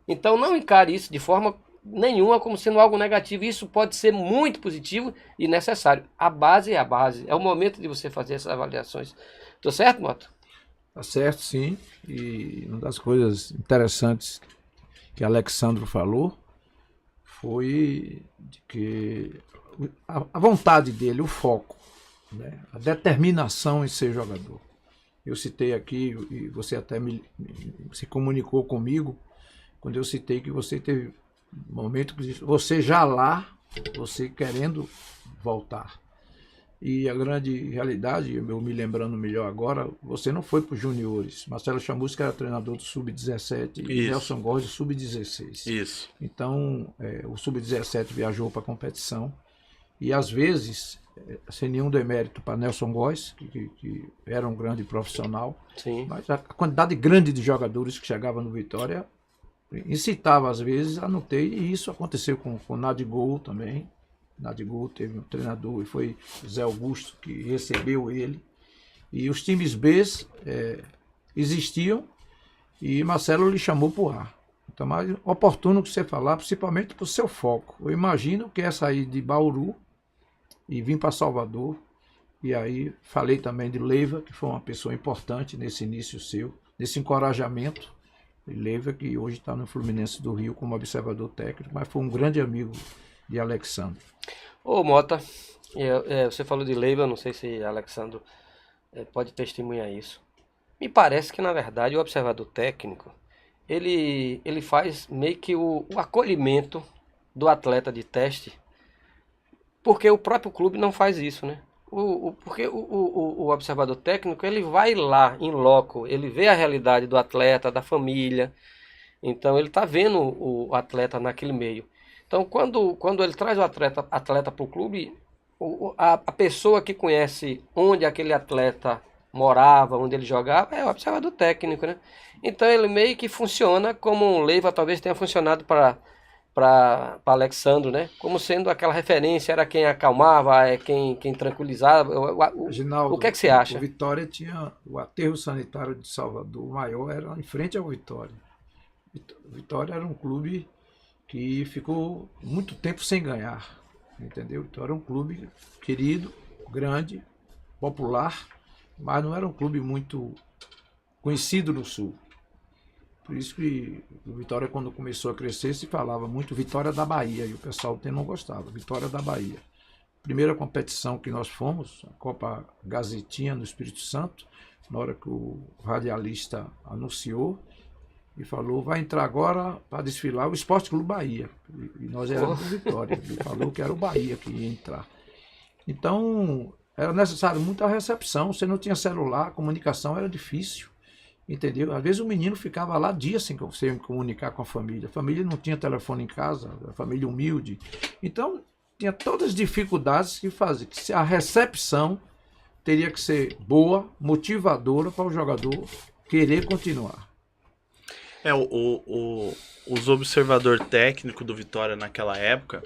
Speaker 1: Então não encare isso de forma nenhuma como sendo algo negativo. Isso pode ser muito positivo e necessário. A base é a base. É o momento de você fazer essas avaliações. Tô certo, Mota?
Speaker 3: Tá certo, sim. E uma das coisas interessantes que Alexandro falou foi de que a vontade dele, o foco, né? A determinação em ser jogador. Eu citei aqui, e você até se comunicou comigo, quando eu citei que você teve um momento que você já lá, você querendo voltar. E a grande realidade, eu me lembrando melhor agora, você não foi para os juniores. Marcelo Chamusca era treinador do Sub-17 e
Speaker 2: Isso.
Speaker 3: Nelson Góes do Sub-16.
Speaker 2: Isso.
Speaker 3: Então, o Sub-17 viajou para a competição e, às vezes, sem nenhum demérito para Nelson Góes, que era um grande profissional,
Speaker 1: Sim.
Speaker 3: mas a quantidade grande de jogadores que chegavam no Vitória incitava, às vezes, a não ter, e isso aconteceu com o Nadigol também. Nadigol teve um treinador e foi Zé Augusto que recebeu ele. E os times B existiam e Marcelo lhe chamou para o ar. Então, mais oportuno que você falar, principalmente para o seu foco. Eu imagino que é sair de Bauru e vir para Salvador. E aí falei também de Leiva, que foi uma pessoa importante nesse início seu, nesse encorajamento. Leiva, que hoje está no Fluminense do Rio como observador técnico, mas foi um grande amigo de Alexandre.
Speaker 1: Ô Mota, você falou de Leiva, não sei se Alexandre pode testemunhar isso. Me parece que, na verdade, o observador técnico, ele faz meio que o acolhimento do atleta de teste, porque o próprio clube não faz isso, né? Porque o observador técnico, ele vai lá, em loco, ele vê a realidade do atleta, da família, então ele está vendo o atleta naquele meio. Então, quando ele traz o atleta para o clube, a pessoa que conhece onde aquele atleta morava, onde ele jogava, é o observador técnico, né? Então, ele meio que funciona como um Leiva talvez tenha funcionado para Alexandre, né? Como sendo aquela referência, era quem acalmava, quem tranquilizava.
Speaker 3: Ginaldo,
Speaker 1: o que é que você acha?
Speaker 3: O Vitória tinha o aterro sanitário de Salvador, o maior era em frente ao Vitória. O Vitória era um clube que ficou muito tempo sem ganhar, entendeu? Então era um clube querido, grande, popular, mas não era um clube muito conhecido no Sul. Por isso que o Vitória, quando começou a crescer, se falava muito Vitória da Bahia, e o pessoal não gostava, Vitória da Bahia. Primeira competição que nós fomos, a Copa Gazetinha no Espírito Santo, na hora que o radialista anunciou, e falou, vai entrar agora para desfilar o Esporte Clube Bahia. E nós éramos do Vitória. Ele falou que era o Bahia que ia entrar. Então, era necessário muita recepção. Você não tinha celular, a comunicação era difícil. Entendeu? Às vezes o menino ficava lá dias sem comunicar com a família. A família não tinha telefone em casa, a família humilde. Então, tinha todas as dificuldades que faziam. Que a recepção teria que ser boa, motivadora para o jogador querer continuar.
Speaker 2: Os observador técnico do Vitória naquela época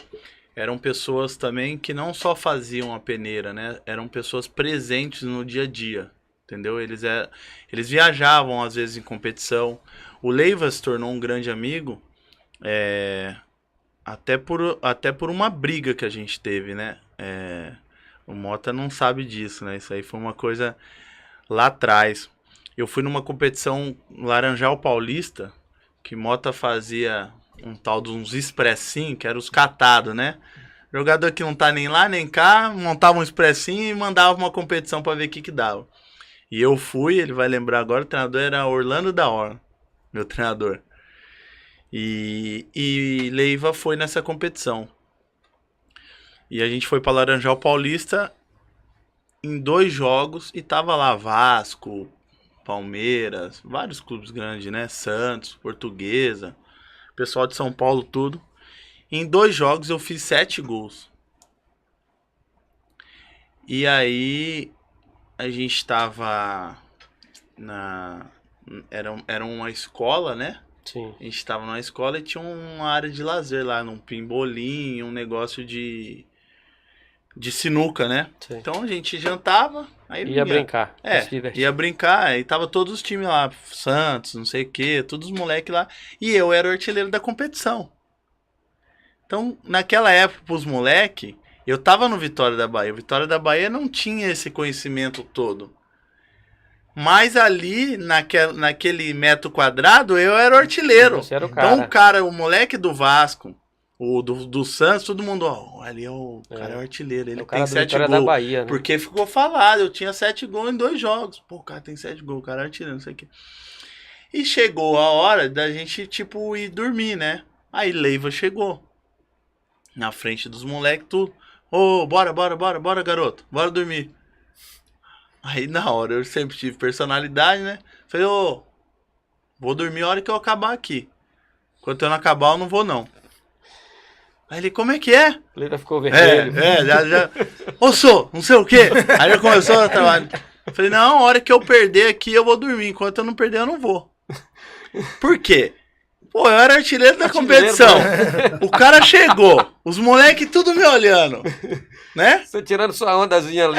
Speaker 2: eram pessoas também que não só faziam a peneira, né? Eram pessoas presentes no dia a dia, entendeu? Eles viajavam às vezes em competição. O Leiva se tornou um grande amigo até por uma briga que a gente teve, né? O Mota não sabe disso, né? Isso aí foi uma coisa lá atrás. Eu fui numa competição Laranjal Paulista, que Mota fazia um tal de uns expressinhos, que era os catados, né? Jogador que não tá nem lá nem cá, montava um expressinho e mandava uma competição para ver o que dava. E eu fui, ele vai lembrar agora, o treinador era Orlando da Hora, meu treinador. E Leiva foi nessa competição. E a gente foi para Laranjal Paulista em 2 jogos e tava lá Vasco, Palmeiras, vários clubes grandes, né? Santos, Portuguesa, pessoal de São Paulo, tudo. Em 2 jogos eu fiz 7 gols. E aí a gente tava era uma escola, né?
Speaker 1: Sim.
Speaker 2: A gente tava numa escola e tinha uma área de lazer lá, num pimbolim, um negócio de sinuca, né?
Speaker 1: Sim.
Speaker 2: Então a gente jantava, aí
Speaker 1: ia brincar,
Speaker 2: ia brincar, aí tava todos os times lá, Santos, não sei o que, todos os moleques lá, e eu era o artilheiro da competição. Então, naquela época, pros moleques, eu tava no Vitória da Bahia. O Vitória da Bahia não tinha esse conhecimento todo. Mas ali, naquele metro quadrado, eu era o artilheiro.
Speaker 1: Você era o cara.
Speaker 2: Então o moleque do Vasco, o do Santos, todo mundo, ali é o cara é o artilheiro, ele tem 7 gols.
Speaker 1: Da Bahia, né?
Speaker 2: Porque ficou falado, eu tinha 7 gols em 2 jogos. Pô, o cara tem 7 gols, o cara é artilheiro, não sei o quê. E chegou a hora da gente, ir dormir, né? Aí Leiva chegou. Na frente dos moleques, tudo. Ô, bora, garoto. Bora dormir. Aí na hora, eu sempre tive personalidade, né? Falei, ô, vou dormir a hora que eu acabar aqui. Enquanto eu não acabar, eu não vou não. Aí ele, como é que é?
Speaker 1: O Leila ficou vermelho.
Speaker 2: Já. Ô, sou, não sei o quê. Aí ele começou a trabalhar. Falei, não, a hora que eu perder aqui, eu vou dormir. Enquanto eu não perder, eu não vou. Por quê? Pô, eu era artilheiro da competição. O cara chegou, os moleques tudo me olhando, né?
Speaker 1: Você tirando sua ondazinha ali.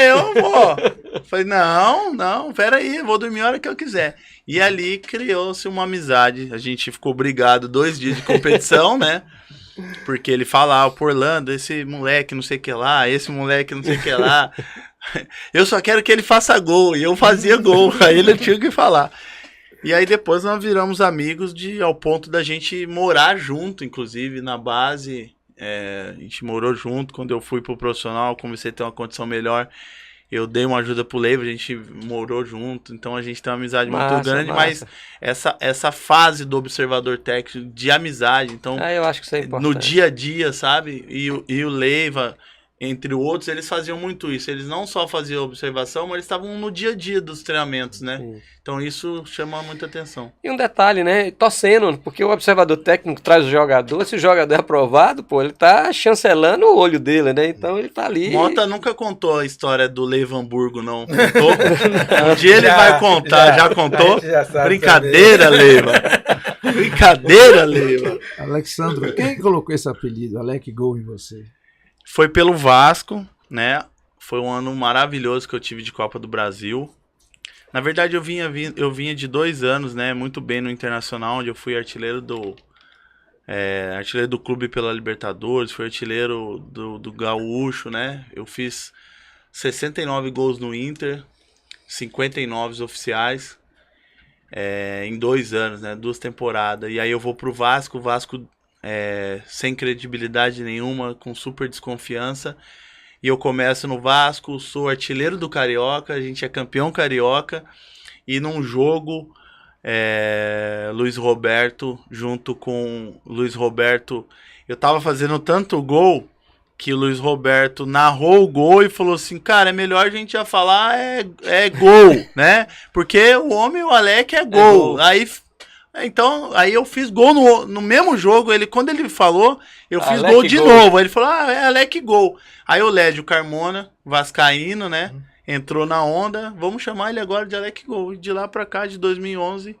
Speaker 2: Eu vou. Falei, não, pera aí, eu vou dormir a hora que eu quiser. E ali criou-se uma amizade. A gente ficou brigado 2 dias de competição, né? Porque ele falava pro Orlando, esse moleque não sei o que lá, esse moleque não sei o que lá. Eu só quero que ele faça gol. E eu fazia gol. Aí ele tinha que falar. E aí depois nós viramos amigos ao ponto da gente morar junto, inclusive, na base. A gente morou junto. Quando eu fui pro profissional, comecei a ter uma condição melhor. Eu dei uma ajuda pro Leiva, a gente morou junto. Então a gente tem uma amizade muito grande. Mas essa fase do observador técnico de amizade, então
Speaker 1: eu acho que isso é importante.
Speaker 2: no dia a dia, sabe? E o Leiva, entre outros, eles faziam muito isso. Eles não só faziam observação, mas eles estavam no dia a dia dos treinamentos, né?
Speaker 1: Sim.
Speaker 2: Então isso chama muita atenção.
Speaker 1: E um detalhe, né? Torcendo, porque o observador técnico traz o jogador, se o jogador é aprovado, pô, ele tá chancelando o olho dele, né? Então ele tá ali.
Speaker 2: Mota nunca contou a história do Leiva Hamburgo, não. Contou? Um dia ele vai contar, já contou? Brincadeira, Leiva. Brincadeira, Leiva.
Speaker 3: Alexandro, quem colocou esse apelido, Alec Gol, em você?
Speaker 2: Foi pelo Vasco, né? Foi um ano maravilhoso que eu tive de Copa do Brasil. Na verdade, eu vinha de 2 anos, né? Muito bem no Internacional, onde eu fui artilheiro do clube pela Libertadores, fui artilheiro do Gaúcho, né? Eu fiz 69 gols no Inter, 59 oficiais, em 2 anos, né? 2 temporadas. E aí eu vou pro Vasco, o Vasco sem credibilidade nenhuma, com super desconfiança. E eu começo no Vasco, sou artilheiro do Carioca, a gente é campeão carioca. E num jogo, Luiz Roberto, junto com Luiz Roberto, eu tava fazendo tanto gol que o Luiz Roberto narrou o gol e falou assim, cara, é melhor a gente já falar gol, né? Porque o homem, o Alec, é gol. Aí eu fiz gol no mesmo jogo. Quando ele falou, eu fiz
Speaker 1: Alec
Speaker 2: gol de novo. Aí ele falou, é Alec Gol. Aí o Lédio Carmona, vascaíno, né? Entrou na onda. Vamos chamar ele agora de Alec Gol. E de lá pra cá, de 2011,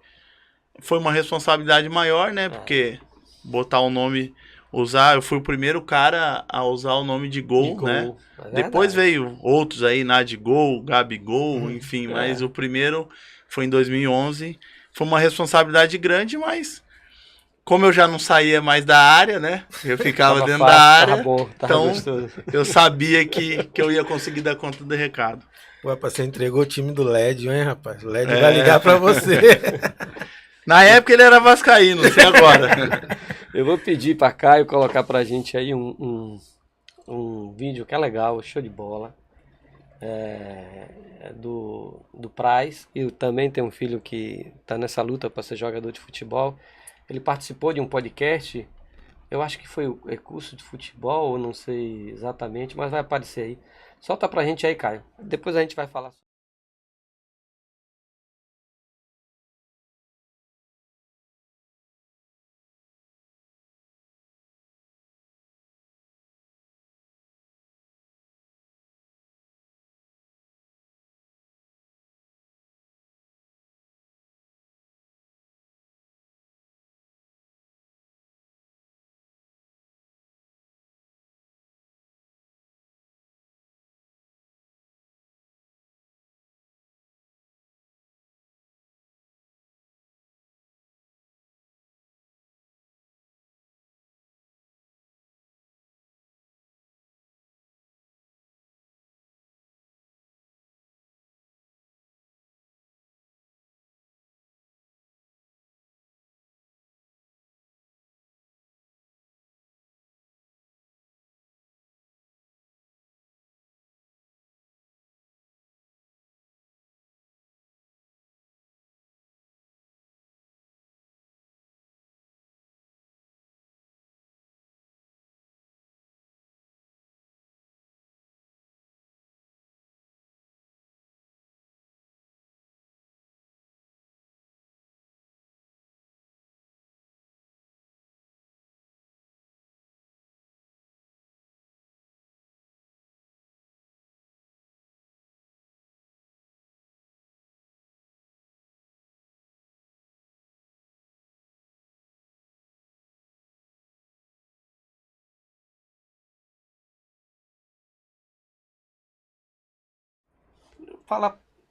Speaker 2: foi uma responsabilidade maior, né? Porque botar o nome, eu fui o primeiro cara a usar o nome de Gol, né? Depois veio outros aí, Nadigol, Gabigol, enfim. Mas o primeiro foi em 2011. Foi uma responsabilidade grande, mas como eu já não saía mais da área, né? Eu ficava dentro da área. Então gostoso. Eu sabia que eu ia conseguir dar conta do recado.
Speaker 4: Pô, rapaz, você entregou o time do Lédio, hein, rapaz? O Lédio vai ligar pra você.
Speaker 2: Na época ele era vascaíno, não sei agora.
Speaker 1: Eu vou pedir pra Caio colocar pra gente aí um vídeo que é legal, show de bola. Do Praz. Eu também tenho um filho que está nessa luta para ser jogador de futebol. Ele participou de um podcast, eu acho que foi o curso de futebol, não sei exatamente, mas vai aparecer aí. Solta pra gente aí, Caio. Depois a gente vai falar.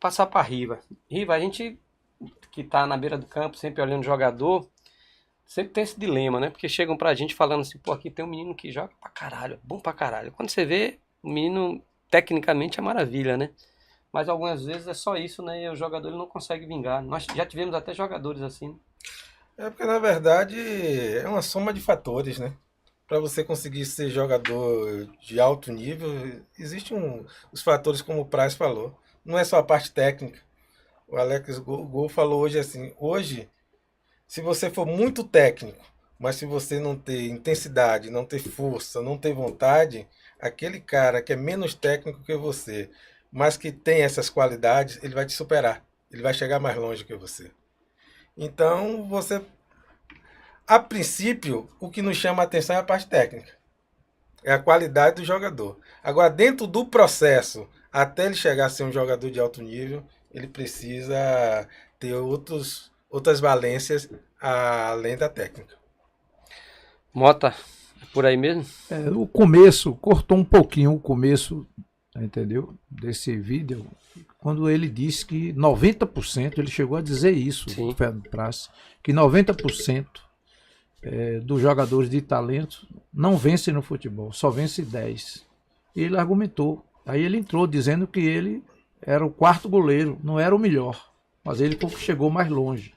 Speaker 1: passar para Riva. Riva, a gente que tá na beira do campo, sempre olhando o jogador, sempre tem esse dilema, né? Porque chegam pra gente falando assim, pô, aqui tem um menino que joga pra caralho, é bom pra caralho. Quando você vê, o menino tecnicamente é maravilha, né? Mas algumas vezes é só isso, né? E o jogador ele não consegue vingar. Nós já tivemos até jogadores assim.
Speaker 4: É porque, na verdade, é uma soma de fatores, né? Para você conseguir ser jogador de alto nível, existem os fatores como o Praz falou. Não é só a parte técnica. O Alex Gol falou hoje assim, hoje, se você for muito técnico, mas se você não ter intensidade, não ter força, não ter vontade, aquele cara que é menos técnico que você, mas que tem essas qualidades, ele vai te superar. Ele vai chegar mais longe que você. Então, a princípio, o que nos chama a atenção é a parte técnica. É a qualidade do jogador. Agora, dentro do processo, até ele chegar a ser um jogador de alto nível, ele precisa ter outras valências além da técnica.
Speaker 1: Mota, é por aí mesmo?
Speaker 3: O começo, cortou um pouquinho o começo, entendeu? Desse vídeo, quando ele disse que 90%, ele chegou a dizer isso,
Speaker 1: Sim.
Speaker 3: o Fernando Praz, que 90% dos jogadores de talento não vencem no futebol, só vence 10%. E ele argumentou. Aí ele entrou dizendo que ele era o quarto goleiro, não era o melhor, mas ele chegou mais longe.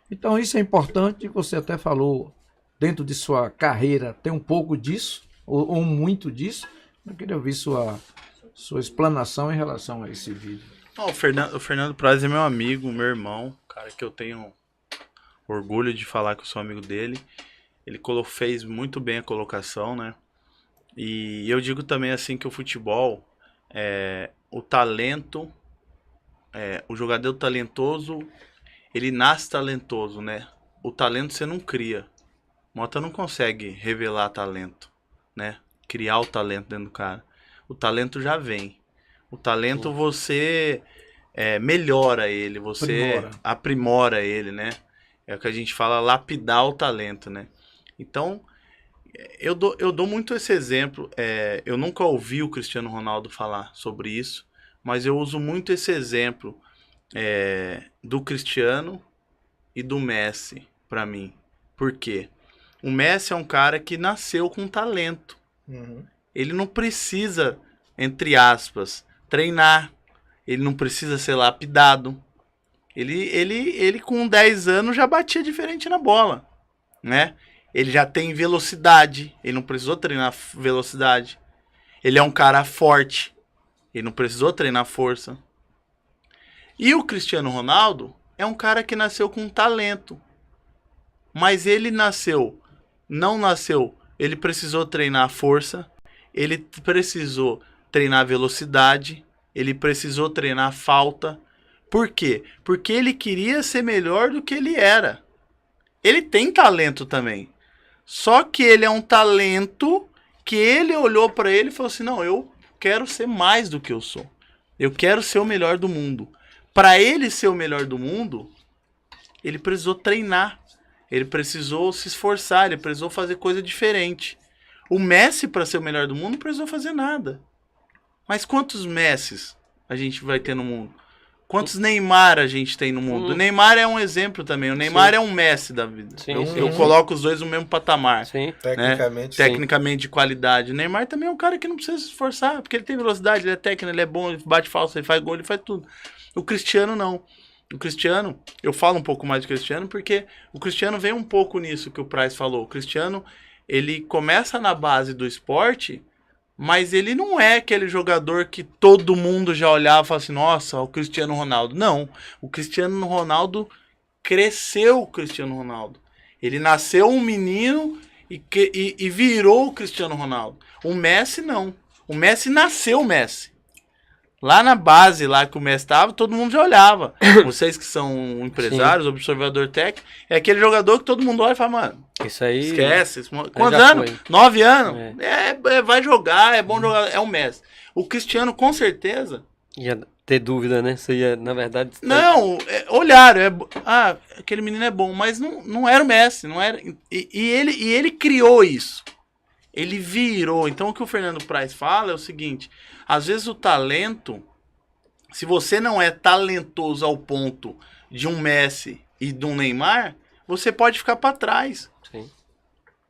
Speaker 3: Então isso é importante, você até falou, dentro de sua carreira tem um pouco disso, ou muito disso. Eu queria ouvir sua explanação em relação a esse vídeo.
Speaker 2: O Fernando Praz é meu amigo, meu irmão, cara que eu tenho orgulho de falar que eu sou amigo dele. Ele fez muito bem a colocação, né? E eu digo também assim que o futebol, o talento, o jogador talentoso, ele nasce talentoso, né? O talento você não cria. Mota não consegue revelar talento, né? Criar o talento dentro do cara. O talento já vem. O talento você melhora ele, você aprimora ele, né? É o que a gente fala, lapidar o talento, né? Então, eu dou muito esse exemplo. Eu nunca ouvi o Cristiano Ronaldo falar sobre isso, mas eu uso muito esse exemplo do Cristiano e do Messi, para mim. Por quê? O Messi é um cara que nasceu com talento.
Speaker 4: Uhum.
Speaker 2: Ele não precisa, entre aspas, treinar. Ele não precisa ser lapidado. Ele com 10 anos já batia diferente na bola, né? Ele já tem velocidade. Ele não precisou treinar velocidade. Ele é um cara forte. Ele não precisou treinar força. E o Cristiano Ronaldo é um cara que nasceu com talento. Mas ele não nasceu. Ele precisou treinar força. Ele precisou treinar velocidade. Ele precisou treinar falta. Por quê? Porque ele queria ser melhor do que ele era. Ele tem talento também. Só que ele é um talento que ele olhou para ele e falou assim, não, eu quero ser mais do que eu sou. Eu quero ser o melhor do mundo. Para ele ser o melhor do mundo, ele precisou treinar. Ele precisou se esforçar, ele precisou fazer coisa diferente. O Messi, para ser o melhor do mundo, não precisou fazer nada. Mas quantos Messis a gente vai ter no mundo? Quantos Neymar a gente tem no mundo? O Neymar é um exemplo também. O Neymar é um Messi da vida.
Speaker 1: Sim,
Speaker 2: eu coloco os dois no mesmo patamar.
Speaker 1: Sim.
Speaker 4: Tecnicamente,
Speaker 2: né? Tecnicamente de qualidade. O Neymar também é um cara que não precisa se esforçar, porque ele tem velocidade, ele é técnico, ele é bom, ele bate falso, ele faz gol, ele faz tudo. O Cristiano não. O Cristiano, eu falo um pouco mais do Cristiano, porque o Cristiano vem um pouco nisso que o Praz falou. O Cristiano, ele começa na base do esporte, mas ele não é aquele jogador que todo mundo já olhava e falava assim, nossa, o Cristiano Ronaldo. Não, o Cristiano Ronaldo cresceu o Cristiano Ronaldo. Ele nasceu um menino e virou o Cristiano Ronaldo. O Messi não. O Messi nasceu o Messi. Lá na base, lá que o Messi estava, todo mundo já olhava. Vocês que são empresários, observador técnico, é aquele jogador que todo mundo olha e fala, mano,
Speaker 1: isso aí...
Speaker 2: esquece. Quantos anos? 9 anos? Vai jogar, é bom jogar, é o Messi. O Cristiano, com certeza...
Speaker 1: Ia ter dúvida, né? Isso ia, na verdade...
Speaker 2: Não, olharam, aquele menino é bom, mas não era o Messi, não era... E ele criou isso. Ele virou. Então, o que o Fernando Praz fala é o seguinte, às vezes o talento, Se você não é talentoso ao ponto de um Messi e de um Neymar, você pode ficar para trás.
Speaker 1: Sim.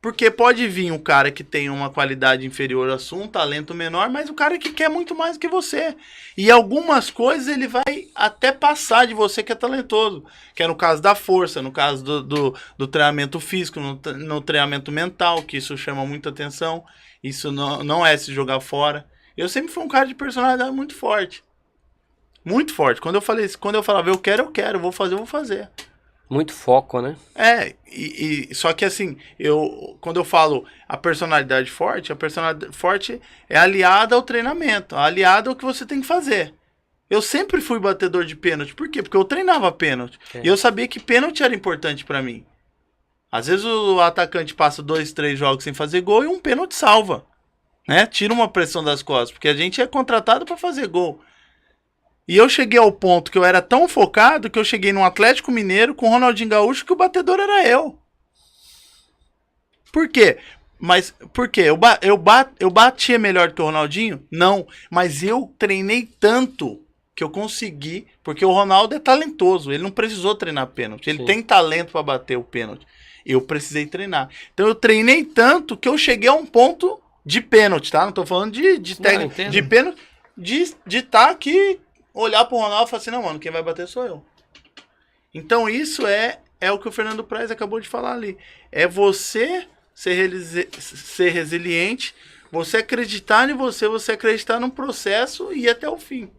Speaker 2: Porque pode vir um cara que tem uma qualidade inferior a sua, um talento menor, mas o cara que quer muito mais que você. E algumas coisas ele vai até passar de você que é talentoso. Que é no caso da força, no caso do treinamento físico, no treinamento mental, que isso chama muita atenção. Isso não é se jogar fora. Eu sempre fui um cara de personalidade muito forte. Muito forte. Quando eu falava eu quero, vou fazer.
Speaker 1: Muito foco, né?
Speaker 2: Só que assim, quando eu falo a personalidade forte é aliada ao treinamento, aliada ao que você tem que fazer. Eu sempre fui batedor de pênalti. Por quê? Porque eu treinava pênalti. E eu sabia que pênalti era importante pra mim. Às vezes o atacante passa 2, 3 jogos sem fazer gol e um pênalti salva. Né? Tira uma pressão das costas, porque a gente é contratado pra fazer gol. E eu cheguei ao ponto que eu era tão focado que eu cheguei no Atlético Mineiro com o Ronaldinho Gaúcho que o batedor era eu. Por quê? Mas por quê? Eu batia melhor que o Ronaldinho? Não. Mas eu treinei tanto que eu consegui, porque o Ronaldo é talentoso, ele não precisou treinar pênalti. Ele tem talento para bater o pênalti. Eu precisei treinar. Então eu treinei tanto que eu cheguei a um ponto de pênalti, tá? Não tô falando de técnica, de pênalti, de estar aqui, olhar pro Ronaldo e falar assim, não, mano, quem vai bater sou eu. Então isso é o que o Fernando Praz acabou de falar ali. É você ser resiliente, você acreditar em você acreditar num processo e ir até o fim.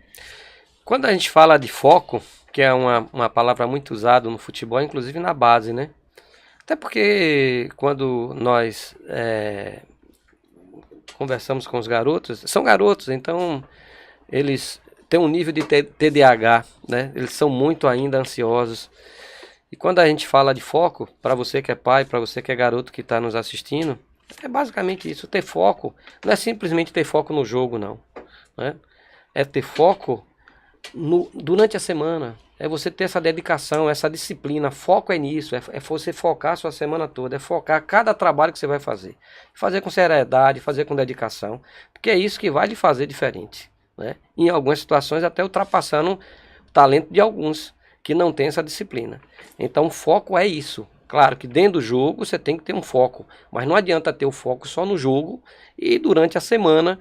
Speaker 1: Quando a gente fala de foco, que é uma palavra muito usada no futebol, inclusive na base, né? Até porque quando nós conversamos com os garotos, são garotos, então eles têm um nível de TDAH, né? Eles são muito ainda ansiosos. E quando a gente fala de foco, para você que é pai, para você que é garoto que está nos assistindo, é basicamente isso. Ter foco não é simplesmente ter foco no jogo, não. Né? É ter foco durante a semana. É você ter essa dedicação, essa disciplina. Foco é nisso, é você focar a sua semana toda, é focar cada trabalho que você vai fazer. Fazer com seriedade, fazer com dedicação, porque é isso que vai lhe fazer diferente. Né? Em algumas situações até ultrapassando o talento de alguns que não tem essa disciplina. Então o foco é isso. Claro que dentro do jogo você tem que ter um foco, mas não adianta ter o foco só no jogo e durante a semana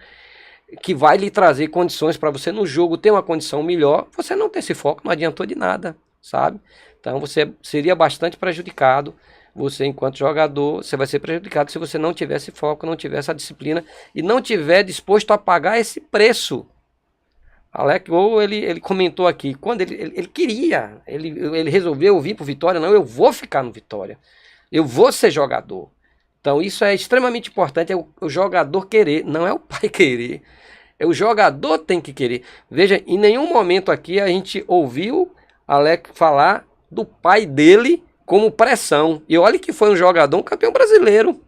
Speaker 1: que vai lhe trazer condições para você no jogo ter uma condição melhor, você não ter esse foco não adiantou de nada, sabe? Então você seria bastante prejudicado, você enquanto jogador, você vai ser prejudicado se você não tiver esse foco, não tiver essa disciplina e não tiver disposto a pagar esse preço. Alex Gol, ele comentou aqui, quando ele queria, ele resolveu vir para o Vitória, não, eu vou ficar no Vitória, eu vou ser jogador. Então isso é extremamente importante, é o jogador querer, não é o pai querer, é o jogador tem que querer. Veja, em nenhum momento aqui a gente ouviu Alex falar do pai dele como pressão, e olha que foi um jogador, um campeão brasileiro,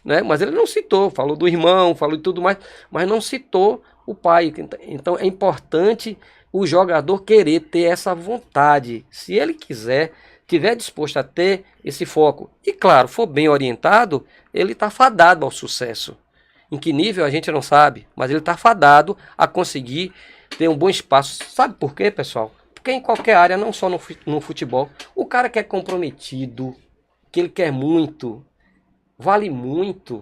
Speaker 1: né? Mas ele não citou, falou do irmão, falou de tudo mais, mas não citou o pai. Então é importante o jogador querer ter essa vontade. Se ele quiser, tiver disposto a ter esse foco e, claro, for bem orientado, ele está fadado ao sucesso. Em que nível a gente não sabe, mas ele está fadado a conseguir ter um bom espaço. Sabe por quê, pessoal? Porque em qualquer área, não só no futebol, o cara que é comprometido, que ele quer muito, vale muito.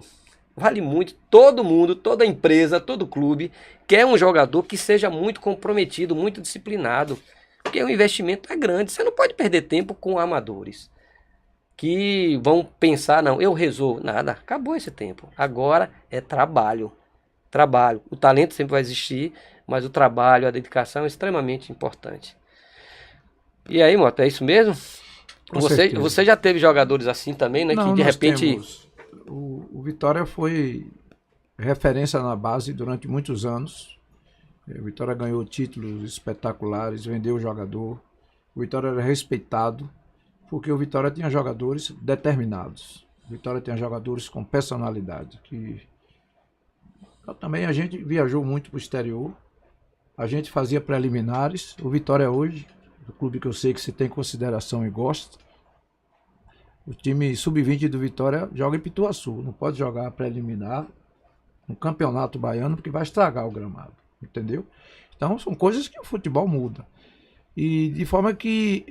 Speaker 1: Vale muito, todo mundo, toda empresa, todo clube quer um jogador que seja muito comprometido, muito disciplinado, porque o investimento é grande, você não pode perder tempo com amadores que vão pensar, não, eu resolvo, nada, acabou esse tempo, agora é trabalho, o talento sempre vai existir, mas o trabalho, a dedicação é extremamente importante. E aí, Mota, é isso mesmo? Você já teve jogadores assim também, né,
Speaker 3: Não,
Speaker 1: que de repente...
Speaker 3: O Vitória foi referência na base durante muitos anos. O Vitória ganhou títulos espetaculares, vendeu o jogador. O Vitória era respeitado, porque o Vitória tinha jogadores determinados. O Vitória tinha jogadores com personalidade. Também a gente viajou muito para o exterior. A gente fazia preliminares. O Vitória hoje, o clube que eu sei que você tem consideração e gosta, o time sub-20 do Vitória joga em Pituaçu. Não pode jogar preliminar no Campeonato Baiano porque vai estragar o gramado. entendeu? Então são coisas que o futebol muda. E de forma que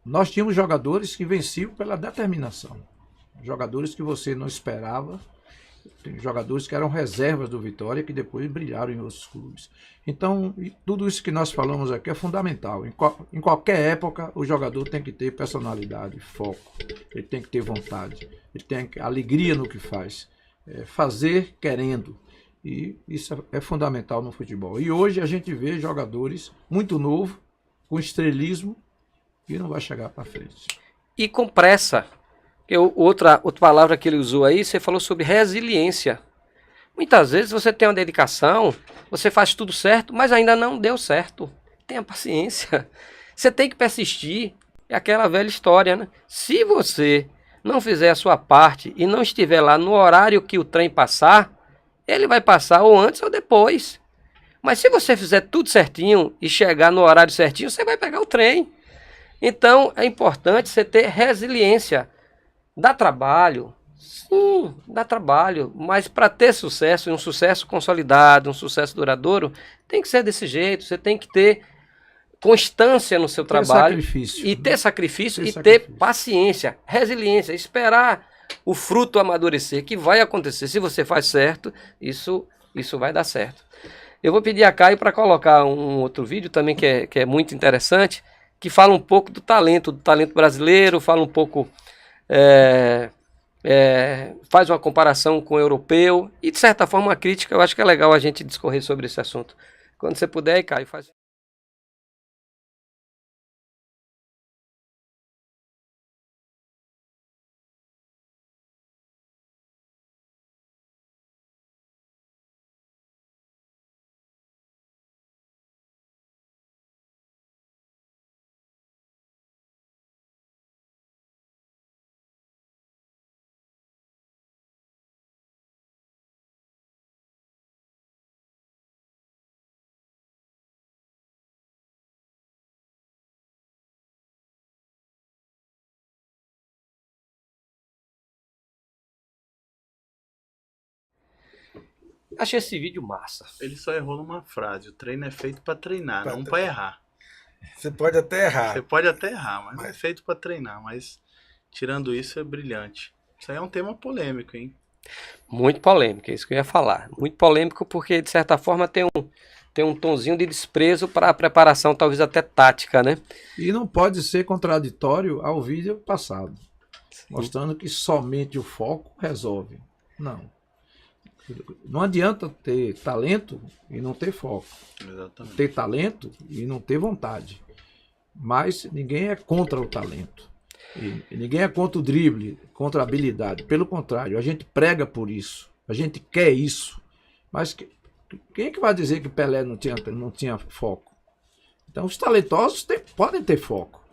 Speaker 3: nós tínhamos jogadores que venciam pela determinação. Jogadores que você não esperava. Tem jogadores que eram reservas do Vitória que depois brilharam em outros clubes. Então, tudo isso que nós falamos aqui é fundamental. Em qualquer época, o jogador tem que ter personalidade, foco. Ele tem que ter vontade. Ele tem alegria no que faz. Fazer querendo. E isso é fundamental no futebol. E hoje a gente vê jogadores muito novos, com estrelismo, e não vai chegar para frente.
Speaker 1: E com pressa. Outra palavra que ele usou aí, você falou sobre resiliência. Muitas vezes você tem uma dedicação, você faz tudo certo, mas ainda não deu certo. Tenha paciência. Você tem que persistir. É aquela velha história, né? Se você não fizer a sua parte e não estiver lá no horário que o trem passar, ele vai passar ou antes ou depois. Mas se você fizer tudo certinho e chegar no horário certinho, você vai pegar o trem. Então é importante você ter resiliência. Dá trabalho? Sim, dá trabalho. Mas para ter sucesso, e um sucesso consolidado, um sucesso duradouro, tem que ser desse jeito. Você tem que ter constância no seu trabalho.
Speaker 3: Sacrifício,
Speaker 1: e ter sacrifício e ter paciência, resiliência, esperar o fruto amadurecer, que vai acontecer. Se você faz certo, isso vai dar certo. Eu vou pedir a Caio para colocar um outro vídeo também que é muito interessante, que fala um pouco do talento brasileiro, fala um pouco... faz uma comparação com o europeu e de certa forma uma crítica. Eu acho que é legal a gente discorrer sobre esse assunto. Quando você puder, Caio, faz. Achei esse vídeo massa.
Speaker 2: Ele só errou numa frase: o treino é feito para treinar, não para errar.
Speaker 4: Você pode até errar.
Speaker 2: Você pode até errar, mas é feito para treinar. Mas tirando isso, é brilhante. Isso aí é um tema polêmico, hein?
Speaker 1: Muito polêmico, é isso que eu ia falar. Muito polêmico porque, de certa forma, tem um tonzinho de desprezo para a preparação, talvez até tática, né?
Speaker 3: E não pode ser contraditório ao vídeo passado, mostrando que somente o foco resolve. Não. Não adianta ter talento e não ter foco.
Speaker 2: Exatamente.
Speaker 3: Ter talento e não ter vontade. Mas ninguém é contra o talento. E ninguém é contra o drible, contra a habilidade. Pelo contrário, a gente prega por isso. A gente quer isso. Mas quem é que vai dizer que Pelé não tinha foco? Então os talentosos podem ter foco.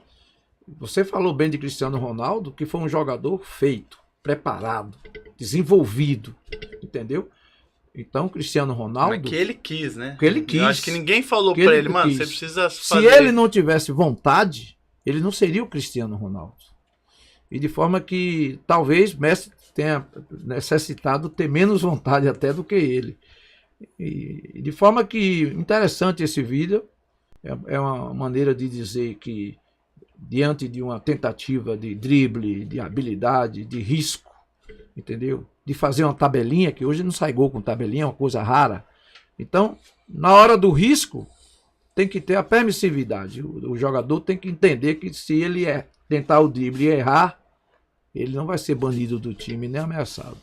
Speaker 3: Você falou bem de Cristiano Ronaldo, que foi um jogador feito, preparado, desenvolvido, entendeu? Então, Cristiano Ronaldo...
Speaker 2: Mas que ele quis, né?
Speaker 3: Que ele quis.
Speaker 2: Eu acho que ninguém falou pra ele, mano, você precisa fazer...
Speaker 3: Se ele não tivesse vontade, ele não seria o Cristiano Ronaldo. E de forma que talvez Messi tenha necessitado ter menos vontade até do que ele. E de forma que, interessante esse vídeo, é uma maneira de dizer que diante de uma tentativa de drible, de habilidade, de risco, entendeu? De fazer uma tabelinha, que hoje não sai gol com tabelinha, é uma coisa rara. Então, na hora do risco, tem que ter a permissividade. O jogador tem que entender que se ele tentar o drible e errar, ele não vai ser banido do time nem ameaçado.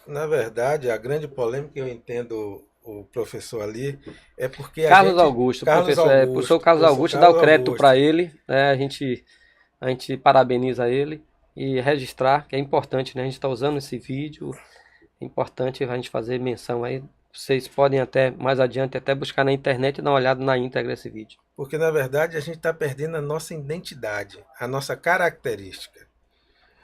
Speaker 4: Na verdade, a grande polêmica que eu entendo o professor ali é porque
Speaker 1: Carlos Augusto, o professor Carlos Augusto, dá o crédito para ele, né? A gente parabeniza ele e registrar, que é importante, né? A gente está usando esse vídeo, é importante a gente fazer menção aí. Vocês podem até, mais adiante, até buscar na internet e dar uma olhada na íntegra desse vídeo.
Speaker 4: Porque, na verdade, a gente está perdendo a nossa identidade, a nossa característica.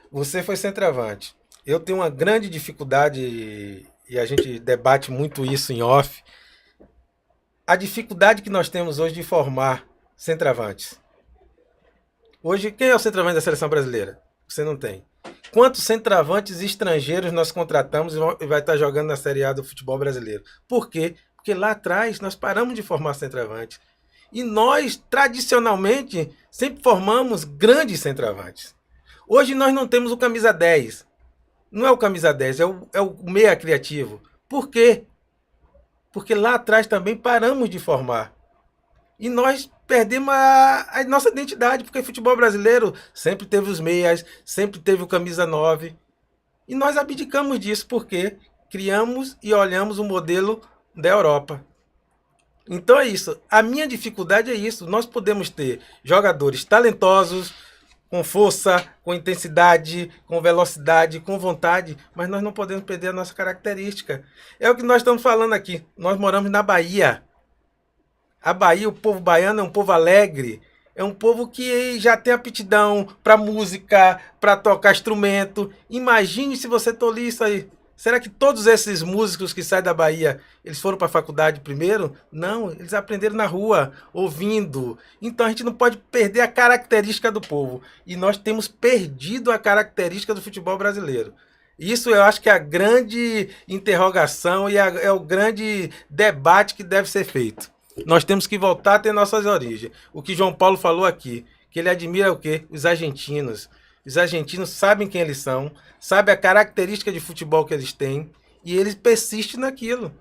Speaker 4: Você foi centroavante. Eu tenho uma grande dificuldade, e a gente debate muito isso em off, a dificuldade que nós temos hoje de formar centroavantes. Hoje, quem é o centroavante da seleção brasileira? Você não tem. Quantos centroavantes estrangeiros nós contratamos e vai estar jogando na Série A do futebol brasileiro? Por quê? Porque lá atrás nós paramos de formar centroavante. E nós, tradicionalmente, sempre formamos grandes centroavantes. Hoje nós não temos o camisa 10. Não é o camisa 10, é o meia criativo. Por quê? Porque lá atrás também paramos de formar. E nós perdemos a nossa identidade, porque o futebol brasileiro sempre teve os meias, sempre teve o camisa 9. E nós abdicamos disso, porque criamos e olhamos o modelo da Europa. Então é isso. A minha dificuldade é isso. Nós podemos ter jogadores talentosos, com força, com intensidade, com velocidade, com vontade, mas nós não podemos perder a nossa característica. É o que nós estamos falando aqui. Nós moramos na Bahia. A Bahia, o povo baiano é um povo alegre, é um povo que já tem aptidão para música, para tocar instrumento. Imagine se você tolir isso aí. Será que todos esses músicos que saem da Bahia, eles foram para a faculdade primeiro? Não, eles aprenderam na rua, ouvindo. Então a gente não pode perder a característica do povo. E nós temos perdido a característica do futebol brasileiro. Isso eu acho que é a grande interrogação e é o grande debate que deve ser feito. Nós temos que voltar a ter nossas origens. O que João Paulo falou aqui, que ele admira o quê? Os argentinos. Os argentinos sabem quem eles são, sabem a característica de futebol que eles têm, e eles persistem naquilo.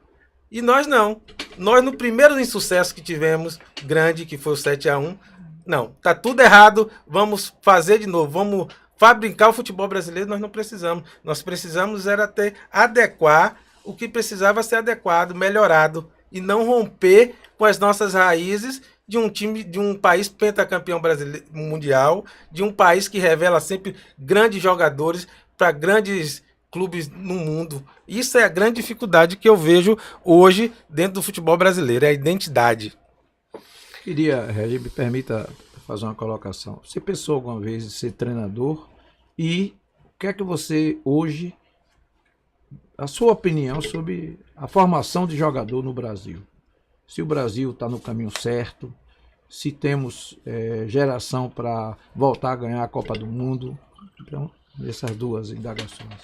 Speaker 4: E nós não. Nós, no primeiro insucesso que tivemos, grande, que foi o 7-1, não, tá tudo errado, vamos fazer de novo, vamos fabricar o futebol brasileiro, nós não precisamos. Nós precisamos era adequar o que precisava ser adequado, melhorado, e não romper com as nossas raízes de um time, de um país pentacampeão brasileiro, mundial, de um país que revela sempre grandes jogadores para grandes clubes no mundo. Isso é a grande dificuldade que eu vejo hoje dentro do futebol brasileiro, é a identidade.
Speaker 3: Queria, Regi, me permita fazer uma colocação. Você pensou alguma vez em ser treinador? E o que é que você hoje, a sua opinião sobre a formação de jogador no Brasil? Se o Brasil está no caminho certo, se temos geração para voltar a ganhar a Copa do Mundo. Então, essas duas indagações.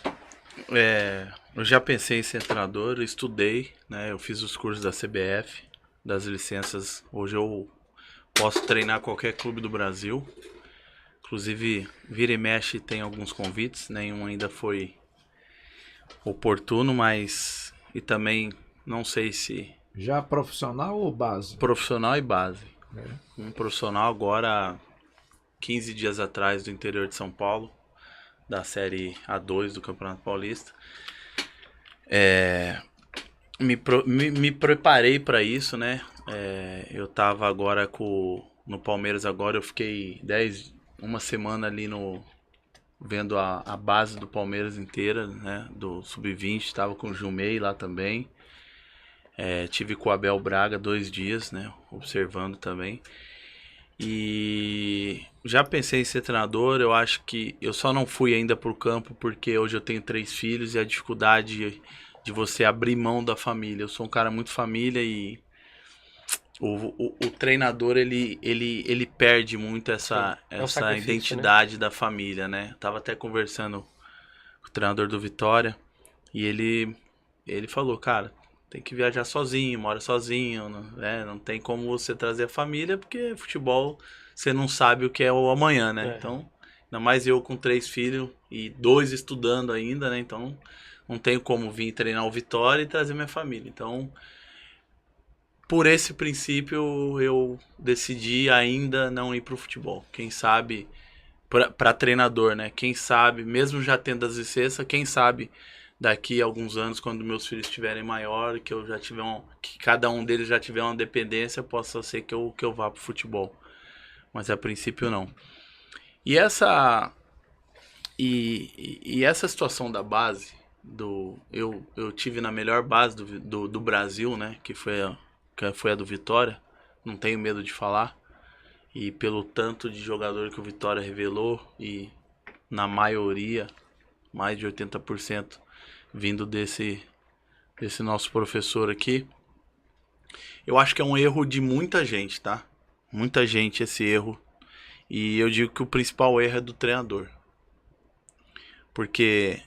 Speaker 2: Eu já pensei em ser treinador, eu estudei, né? Eu fiz os cursos da CBF, das licenças. Hoje eu posso treinar qualquer clube do Brasil. Inclusive, vira e mexe tem alguns convites, nenhum ainda foi oportuno, mas... E também não sei se...
Speaker 3: Já profissional ou base?
Speaker 2: Profissional e base. Um profissional agora, 15 dias atrás, do interior de São Paulo, da Série A2 do Campeonato Paulista. Me preparei para isso, né? Eu tava agora no Palmeiras agora, eu fiquei uma semana ali vendo a base do Palmeiras inteira, né? Do Sub-20, tava com o Jumei lá também. Tive com o Abel Braga 2 dias, né? Observando também. E já pensei em ser treinador. Eu acho que eu só não fui ainda pro campo porque hoje eu tenho 3 filhos e a dificuldade de você abrir mão da família. Eu sou um cara muito família e o treinador ele perde muito essa identidade, né? Da família, né? Eu tava até conversando com o treinador do Vitória e ele falou, cara, tem que viajar sozinho, mora sozinho, né? Não tem como você trazer a família, porque futebol você não sabe o que é o amanhã, né? Então, ainda mais eu com 3 filhos e 2 estudando ainda, né? Então, não tenho como vir treinar o Vitória e trazer minha família. Então, por esse princípio, eu decidi ainda não ir pro futebol. Quem sabe, para treinador, né? Quem sabe, mesmo já tendo as licenças, quem sabe... daqui a alguns anos, quando meus filhos estiverem maiores, que eu já tiver que cada um deles já tiver uma dependência, possa ser que eu vá pro futebol. Mas a princípio não. E essa situação da base, eu tive na melhor base do Brasil, né? Que foi a do Vitória. Não tenho medo de falar. E pelo tanto de jogador que o Vitória revelou, e na maioria, mais de 80%, vindo desse nosso professor aqui. Eu acho que é um erro de muita gente, tá? Muita gente esse erro. E eu digo que o principal erro é do treinador. Porque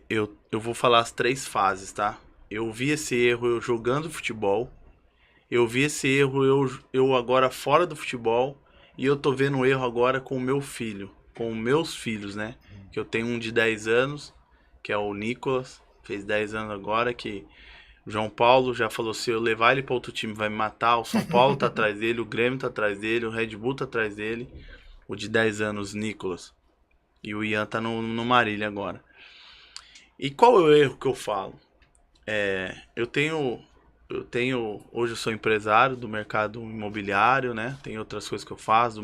Speaker 2: eu vou falar as 3 fases, tá? eu vi esse erro eu jogando futebol, eu vi esse erro eu agora fora do futebol, e eu tô vendo o erro agora com o meu filho, com meus filhos, né? Que eu tenho um de 10 anos, que é o Nicolas, fez 10 anos agora, que o João Paulo já falou, se eu levar ele para outro time vai me matar, o São Paulo tá atrás dele, o Grêmio tá atrás dele, o Red Bull tá atrás dele, o de 10 anos, Nicolas. E o Ian tá no Marília agora. E qual é o erro que eu falo? Eu tenho, hoje eu sou empresário do mercado imobiliário, né? Tem outras coisas que eu faço,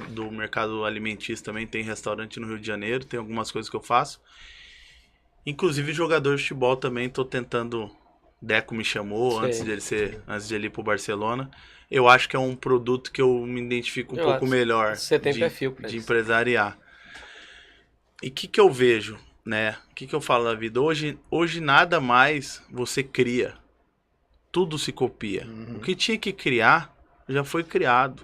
Speaker 2: do mercado alimentício também, tem restaurante no Rio de Janeiro, tem algumas coisas que eu faço. Inclusive jogador de futebol também, tô tentando, Deco me chamou antes de ele ir pro Barcelona. Eu acho que é um produto que eu me identifico um pouco melhor
Speaker 1: você tem perfil pra
Speaker 2: de
Speaker 1: isso.
Speaker 2: empresariar. E o que eu vejo, né? O que eu falo na vida? Hoje nada mais você cria. Tudo se copia. O que tinha que criar, já foi criado.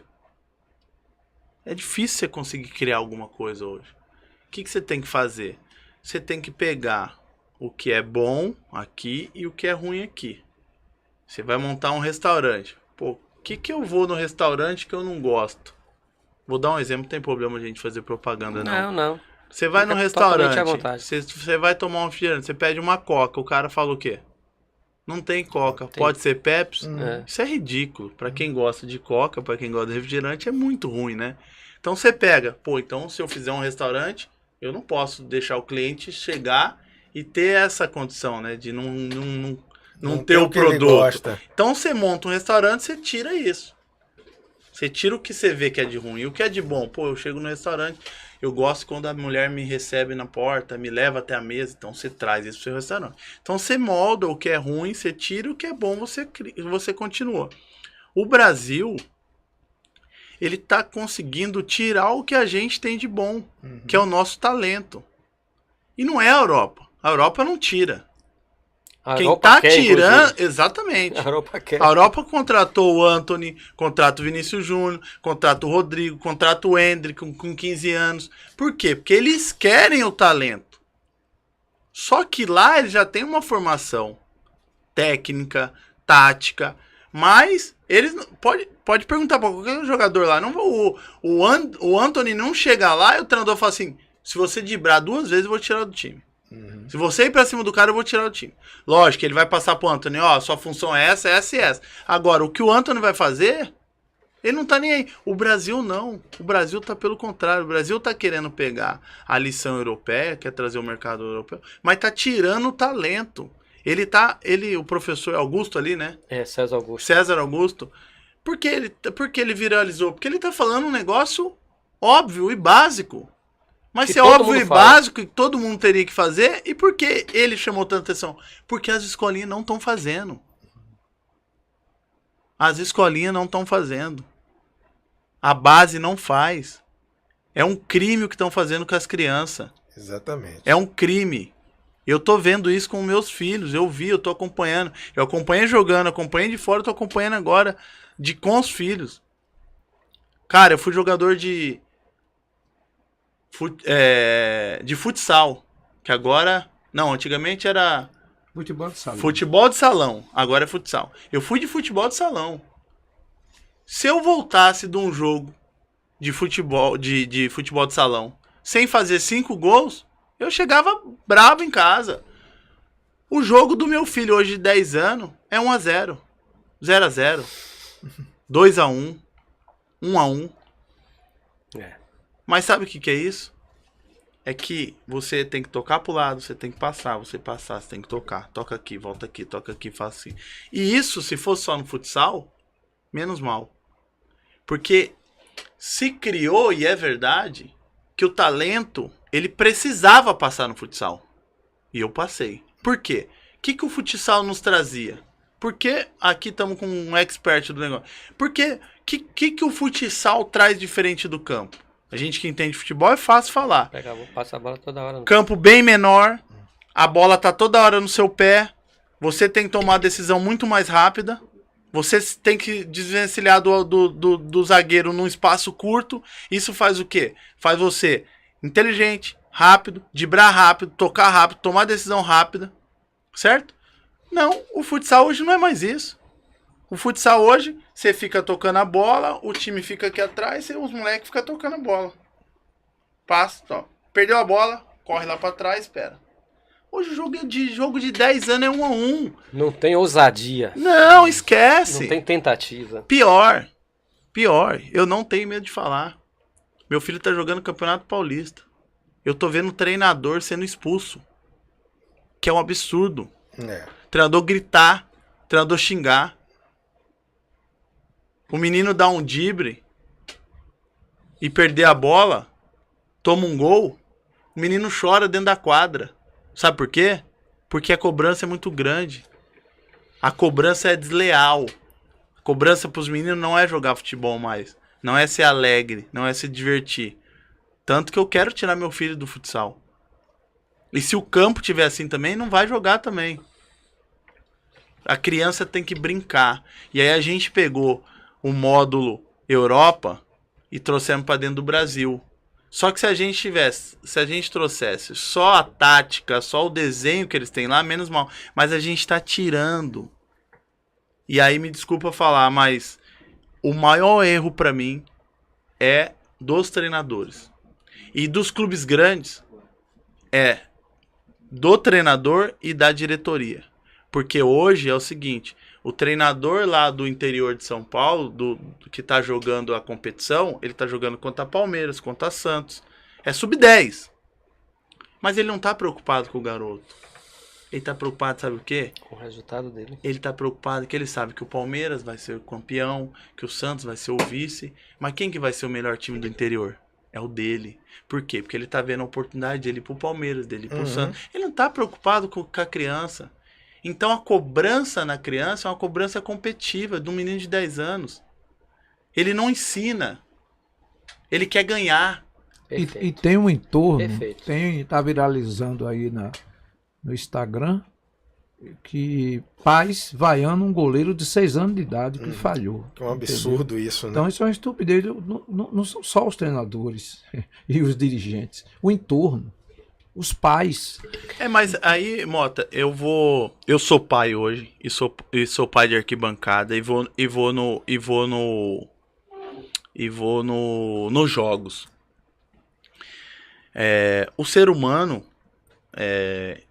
Speaker 2: É difícil você conseguir criar alguma coisa hoje. O que você tem que fazer? Você tem que pegar o que é bom aqui e o que é ruim aqui. Você vai montar um restaurante. Pô, o que eu vou no restaurante que eu não gosto? Vou dar um exemplo, não tem problema a gente fazer propaganda, não.
Speaker 1: Não.
Speaker 2: Você vai no restaurante,
Speaker 1: à vontade.
Speaker 2: você vai tomar um refrigerante, você pede uma Coca, o cara fala o quê? Não tem Coca, pode ser Pepsi. Isso é ridículo. Pra quem gosta de Coca, pra quem gosta de refrigerante, é muito ruim, né? Então você pega, então se eu fizer um restaurante, eu não posso deixar o cliente chegar e ter essa condição, né? De não ter o produto. Então você monta um restaurante, você tira isso. Você tira o que você vê que é de ruim. E o que é de bom? Pô, eu chego no restaurante, eu gosto quando a mulher me recebe na porta, me leva até a mesa, então você traz isso pro seu restaurante. Então você molda o que é ruim, você tira o que é bom, você continua. O Brasil, ele tá conseguindo tirar o que a gente tem de bom, que é o nosso talento. E não é a Europa. A Europa não tira. Quem tá tirando... Exatamente.
Speaker 1: A Europa quer.
Speaker 2: A Europa contratou o Antony, contrata o Vinícius Júnior, contrata o Rodrigo, contrata o Endrick com 15 anos. Por quê? Porque eles querem o talento. Só que lá eles já têm uma formação técnica, tática, mas eles... Pode perguntar para qualquer jogador lá. Não, o Antony não chega lá e o treinador fala assim, se você driblar 2 vezes eu vou tirar do time. Se você ir pra cima do cara, eu vou tirar o time. Lógico, ele vai passar pro Antony, sua função é essa, essa e essa. Agora, o que o Antony vai fazer, ele não tá nem aí. O Brasil não. O Brasil tá pelo contrário. O Brasil tá querendo pegar a lição europeia, quer trazer o mercado europeu, mas tá tirando o talento. O professor Augusto ali, né?
Speaker 1: César Augusto.
Speaker 2: César Augusto. Por que ele viralizou? Porque ele tá falando um negócio óbvio e básico. Mas se é óbvio e básico que todo mundo teria que fazer, e por que ele chamou tanta atenção? Porque as escolinhas não estão fazendo. As escolinhas não estão fazendo. A base não faz. É um crime o que estão fazendo com as crianças.
Speaker 4: Exatamente.
Speaker 2: É um crime. Eu tô vendo isso com meus filhos. Eu tô acompanhando. Eu acompanhei jogando, acompanhei de fora, tô acompanhando agora com os filhos. Cara, eu fui jogador de futsal, que agora... Não, antigamente era...
Speaker 3: Futebol de salão.
Speaker 2: Futebol de salão, agora é futsal. Eu fui de futebol de salão. Se eu voltasse de um jogo de futebol de salão, sem fazer 5 gols, eu chegava bravo em casa. O jogo do meu filho hoje de 10 anos é 1-0, 0-0, 2-1, 1-1. Mas sabe o que é isso? É que você tem que tocar pro lado, você tem que passar, você tem que tocar. Toca aqui, volta aqui, toca aqui, faz assim. E isso, se fosse só no futsal, menos mal. Porque se criou, e é verdade, que o talento, ele precisava passar no futsal. E eu passei. Por quê? O que o futsal nos trazia? Porque aqui estamos com um expert do negócio. Porque que o futsal traz diferente do campo? A gente que entende futebol é fácil falar.
Speaker 1: Passa a bola toda hora.
Speaker 2: Campo bem menor, a bola tá toda hora no seu pé, você tem que tomar a decisão muito mais rápida, você tem que desvencilhar do zagueiro num espaço curto. Isso faz o quê? Faz você inteligente, rápido, driblar rápido, tocar rápido, tomar decisão rápida, certo? Não, o futsal hoje não é mais isso. O futsal hoje, você fica tocando a bola, o time fica aqui atrás e os moleques ficam tocando a bola. Passa, ó. Perdeu a bola, corre lá pra trás, espera. Hoje o jogo de 10 anos é 1 a 1.
Speaker 1: Não tem ousadia.
Speaker 2: Não, esquece.
Speaker 1: Não tem tentativa.
Speaker 2: Pior, eu não tenho medo de falar. Meu filho tá jogando Campeonato Paulista. Eu tô vendo o treinador sendo expulso. Que é um absurdo. Treinador gritar, treinador xingar. O menino dá um drible e perder a bola, toma um gol, o menino chora dentro da quadra. Sabe por quê? Porque a cobrança é muito grande. A cobrança é desleal. A cobrança pros meninos não é jogar futebol mais. Não é ser alegre, não é se divertir. Tanto que eu quero tirar meu filho do futsal. E se o campo tiver assim também, não vai jogar também. A criança tem que brincar. E aí a gente pegou o módulo Europa e trouxemos para dentro do Brasil. Só que se a gente trouxesse só a tática, só o desenho que eles têm lá, menos mal. Mas a gente está tirando. E aí me desculpa falar, mas o maior erro para mim é dos treinadores. E dos clubes grandes é do treinador e da diretoria. Porque hoje é o seguinte, o treinador lá do interior de São Paulo, do que tá jogando a competição, ele tá jogando contra Palmeiras, contra Santos. É sub-10. Mas ele não tá preocupado com o garoto. Ele tá preocupado, sabe o quê?
Speaker 1: Com o resultado dele.
Speaker 2: Ele tá preocupado que ele sabe que o Palmeiras vai ser o campeão, que o Santos vai ser o vice. Mas quem que vai ser o melhor time do interior? É o dele. Por quê? Porque ele tá vendo a oportunidade dele ir pro Palmeiras, dele ir pro Santos. Ele não tá preocupado com a criança. Então a cobrança na criança é uma cobrança competitiva de um menino de 10 anos. Ele não ensina. Ele quer ganhar.
Speaker 3: E tem um entorno,
Speaker 1: Perfeito.
Speaker 3: tá viralizando aí no Instagram, que pais vaiando um goleiro de 6 anos de idade que falhou.
Speaker 4: É um absurdo isso, né?
Speaker 3: Então isso é uma estupidez. Não são só os treinadores e os dirigentes. O entorno. Os pais.
Speaker 2: Mas aí, Mota, eu sou pai hoje, e sou pai de arquibancada, e vou nos jogos. O ser humano,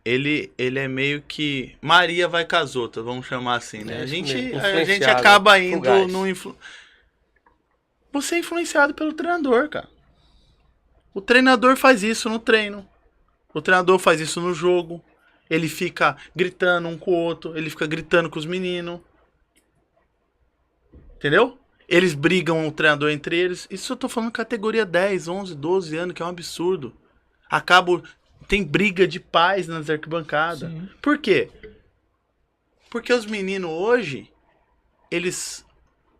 Speaker 2: ele é meio que Maria vai com as outras, vamos chamar assim, né? A gente acaba indo Você é influenciado pelo treinador, cara. O treinador faz isso no treino. O treinador faz isso no jogo. Ele fica gritando um com o outro. Ele fica gritando com os meninos. Entendeu? Eles brigam o treinador entre eles. Isso eu tô falando categoria 10, 11, 12 anos, que é um absurdo. Tem briga de pais nas arquibancadas.
Speaker 3: Sim.
Speaker 2: Por quê? Porque os meninos hoje,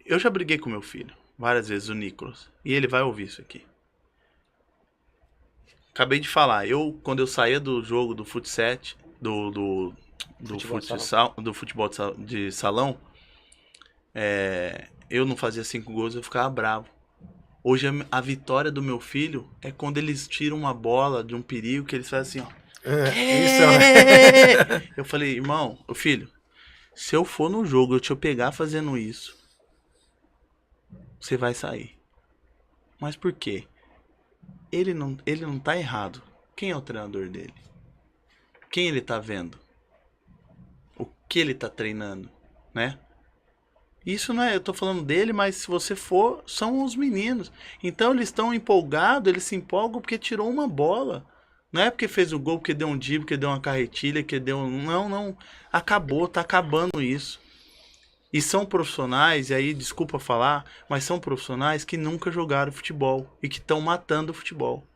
Speaker 2: eu já briguei com meu filho várias vezes, o Nicolas. E ele vai ouvir isso aqui. Acabei de falar, quando eu saía do jogo do futset, do futebol de salão, eu não fazia 5 gols, eu ficava bravo. Hoje a vitória do meu filho é quando eles tiram uma bola de um perigo, que eles fazem assim, ó. Eu falei, irmão, filho, se eu for no jogo, eu te pegar fazendo isso, você vai sair. Mas por quê? Ele não tá errado. Quem é o treinador dele? Quem ele tá vendo? O que ele tá treinando, né? Isso não é, eu tô falando dele, mas se você for, são os meninos. Então eles estão empolgados, eles se empolgam porque tirou uma bola. Não é porque fez o gol, porque deu um drible, porque deu uma carretilha, que deu não. Acabou, tá acabando isso. E são profissionais, e aí, desculpa falar, mas são profissionais que nunca jogaram futebol e que estão matando o futebol.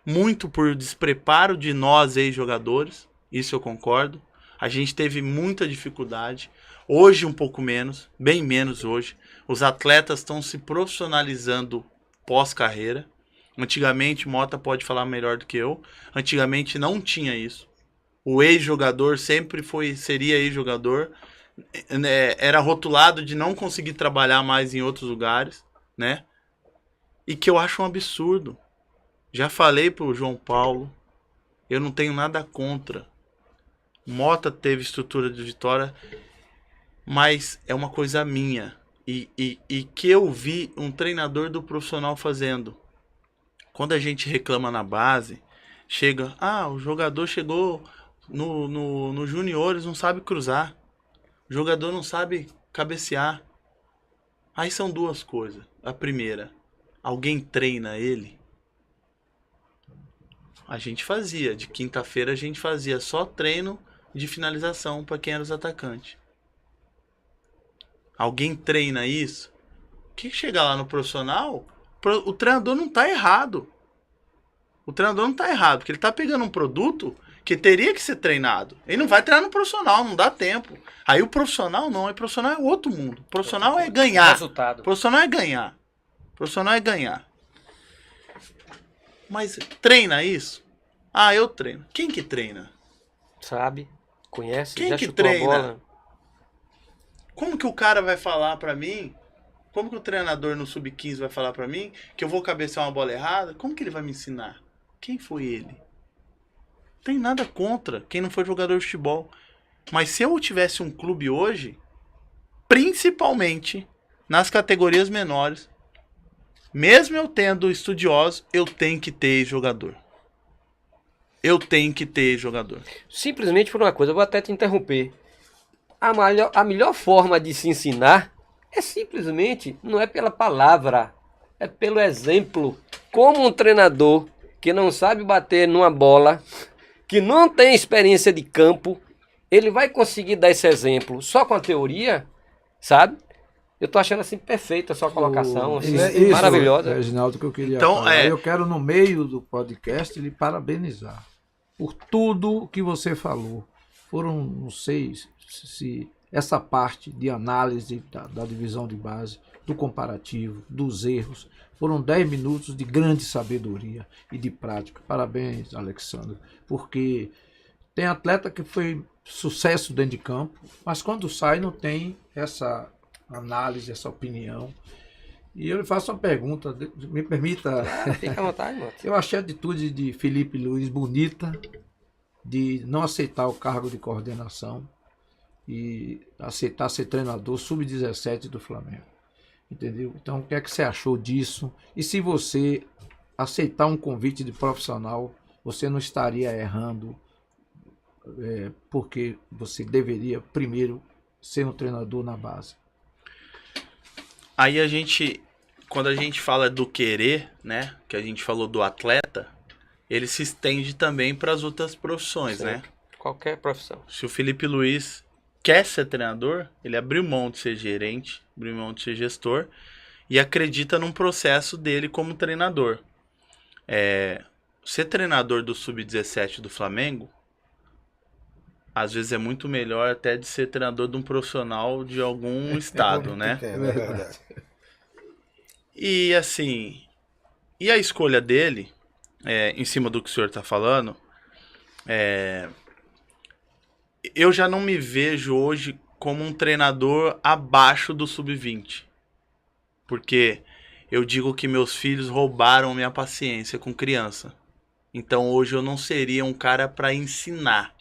Speaker 2: Muito por despreparo de nós, ex-jogadores, isso eu concordo. A gente teve muita dificuldade. Hoje um pouco menos, bem menos hoje. Os atletas estão se profissionalizando pós-carreira. Antigamente, Mota pode falar melhor do que eu, antigamente não tinha isso. O ex-jogador sempre seria ex-jogador. Era rotulado de não conseguir trabalhar mais em outros lugares, né? E que eu acho um absurdo. Já falei pro João Paulo, eu não tenho nada contra. Mota teve estrutura de Vitória, mas é uma coisa minha. E que eu vi um treinador do profissional fazendo. Quando a gente reclama na base, chega, o jogador chegou no juniores, não sabe cruzar. O jogador não sabe cabecear. Aí são duas coisas. A primeira, alguém treina ele? A gente fazia, de quinta-feira a gente fazia só treino de finalização para quem era os atacantes. Alguém treina isso? Que chegar lá no profissional, o treinador não tá errado. O treinador não tá errado, porque ele tá pegando um produto que teria que ser treinado. Ele não vai treinar no profissional, não dá tempo. Aí o profissional não, o profissional é outro mundo. O profissional é ganhar.
Speaker 1: Resultado.
Speaker 2: O profissional é ganhar. O profissional é ganhar. Mas treina isso? Eu treino. Quem que treina?
Speaker 1: Sabe? Conhece?
Speaker 2: Quem
Speaker 1: já
Speaker 2: que
Speaker 1: chutou a
Speaker 2: treina?
Speaker 1: bola?
Speaker 2: Como que o cara vai falar pra mim? Como que o treinador no Sub-15 vai falar pra mim que eu vou cabecear uma bola errada? Como que ele vai me ensinar? Quem foi ele? Não tem nada contra quem não foi jogador de futebol. Mas se eu tivesse um clube hoje, principalmente nas categorias menores, mesmo eu tendo estudiosos, eu tenho que ter jogador. Eu tenho que ter jogador.
Speaker 1: Simplesmente por uma coisa, eu vou até te interromper. A melhor forma de se ensinar é simplesmente, não é pela palavra, é pelo exemplo. Como um treinador que não sabe bater numa bola, que não tem experiência de campo, ele vai conseguir dar esse exemplo só com a teoria, sabe? Eu tô achando assim perfeita a sua colocação, assim,
Speaker 3: Isso,
Speaker 1: maravilhosa.
Speaker 3: Reginaldo, que eu queria
Speaker 2: Então,
Speaker 3: falar. Eu quero, no meio do podcast, lhe parabenizar por tudo que você falou. Foram, não sei se essa parte de análise da divisão de base, do comparativo, dos erros, foram 10 minutos de grande sabedoria e de prática. Parabéns, Alexandre, porque tem atleta que foi sucesso dentro de campo, mas quando sai não tem essa análise, essa opinião. E eu lhe faço uma pergunta, me permita.
Speaker 1: Fica à vontade, mano.
Speaker 3: Eu achei a atitude de Felipe Luiz bonita, de não aceitar o cargo de coordenação e aceitar ser treinador sub-17 do Flamengo. Entendeu? Então, o que é que você achou disso? E se você aceitar um convite de profissional, você não estaria errando, porque você deveria primeiro ser um treinador na base.
Speaker 2: Aí quando a gente fala do querer, né, que a gente falou do atleta, ele se estende também para as outras profissões,
Speaker 1: Sim,
Speaker 2: né?
Speaker 1: qualquer profissão.
Speaker 2: Se o Felipe Luiz quer ser treinador, ele abriu mão de ser gerente, abriu mão de ser gestor e acredita num processo dele como treinador. Ser treinador do Sub-17 do Flamengo, às vezes é muito melhor até de ser treinador de um profissional de algum estado, né?
Speaker 4: É verdade.
Speaker 2: E assim, e a escolha dele, em cima do que o senhor está falando, eu já não me vejo hoje como um treinador abaixo do Sub-20. Porque eu digo que meus filhos roubaram minha paciência com criança. Então hoje eu não seria um cara para ensinar.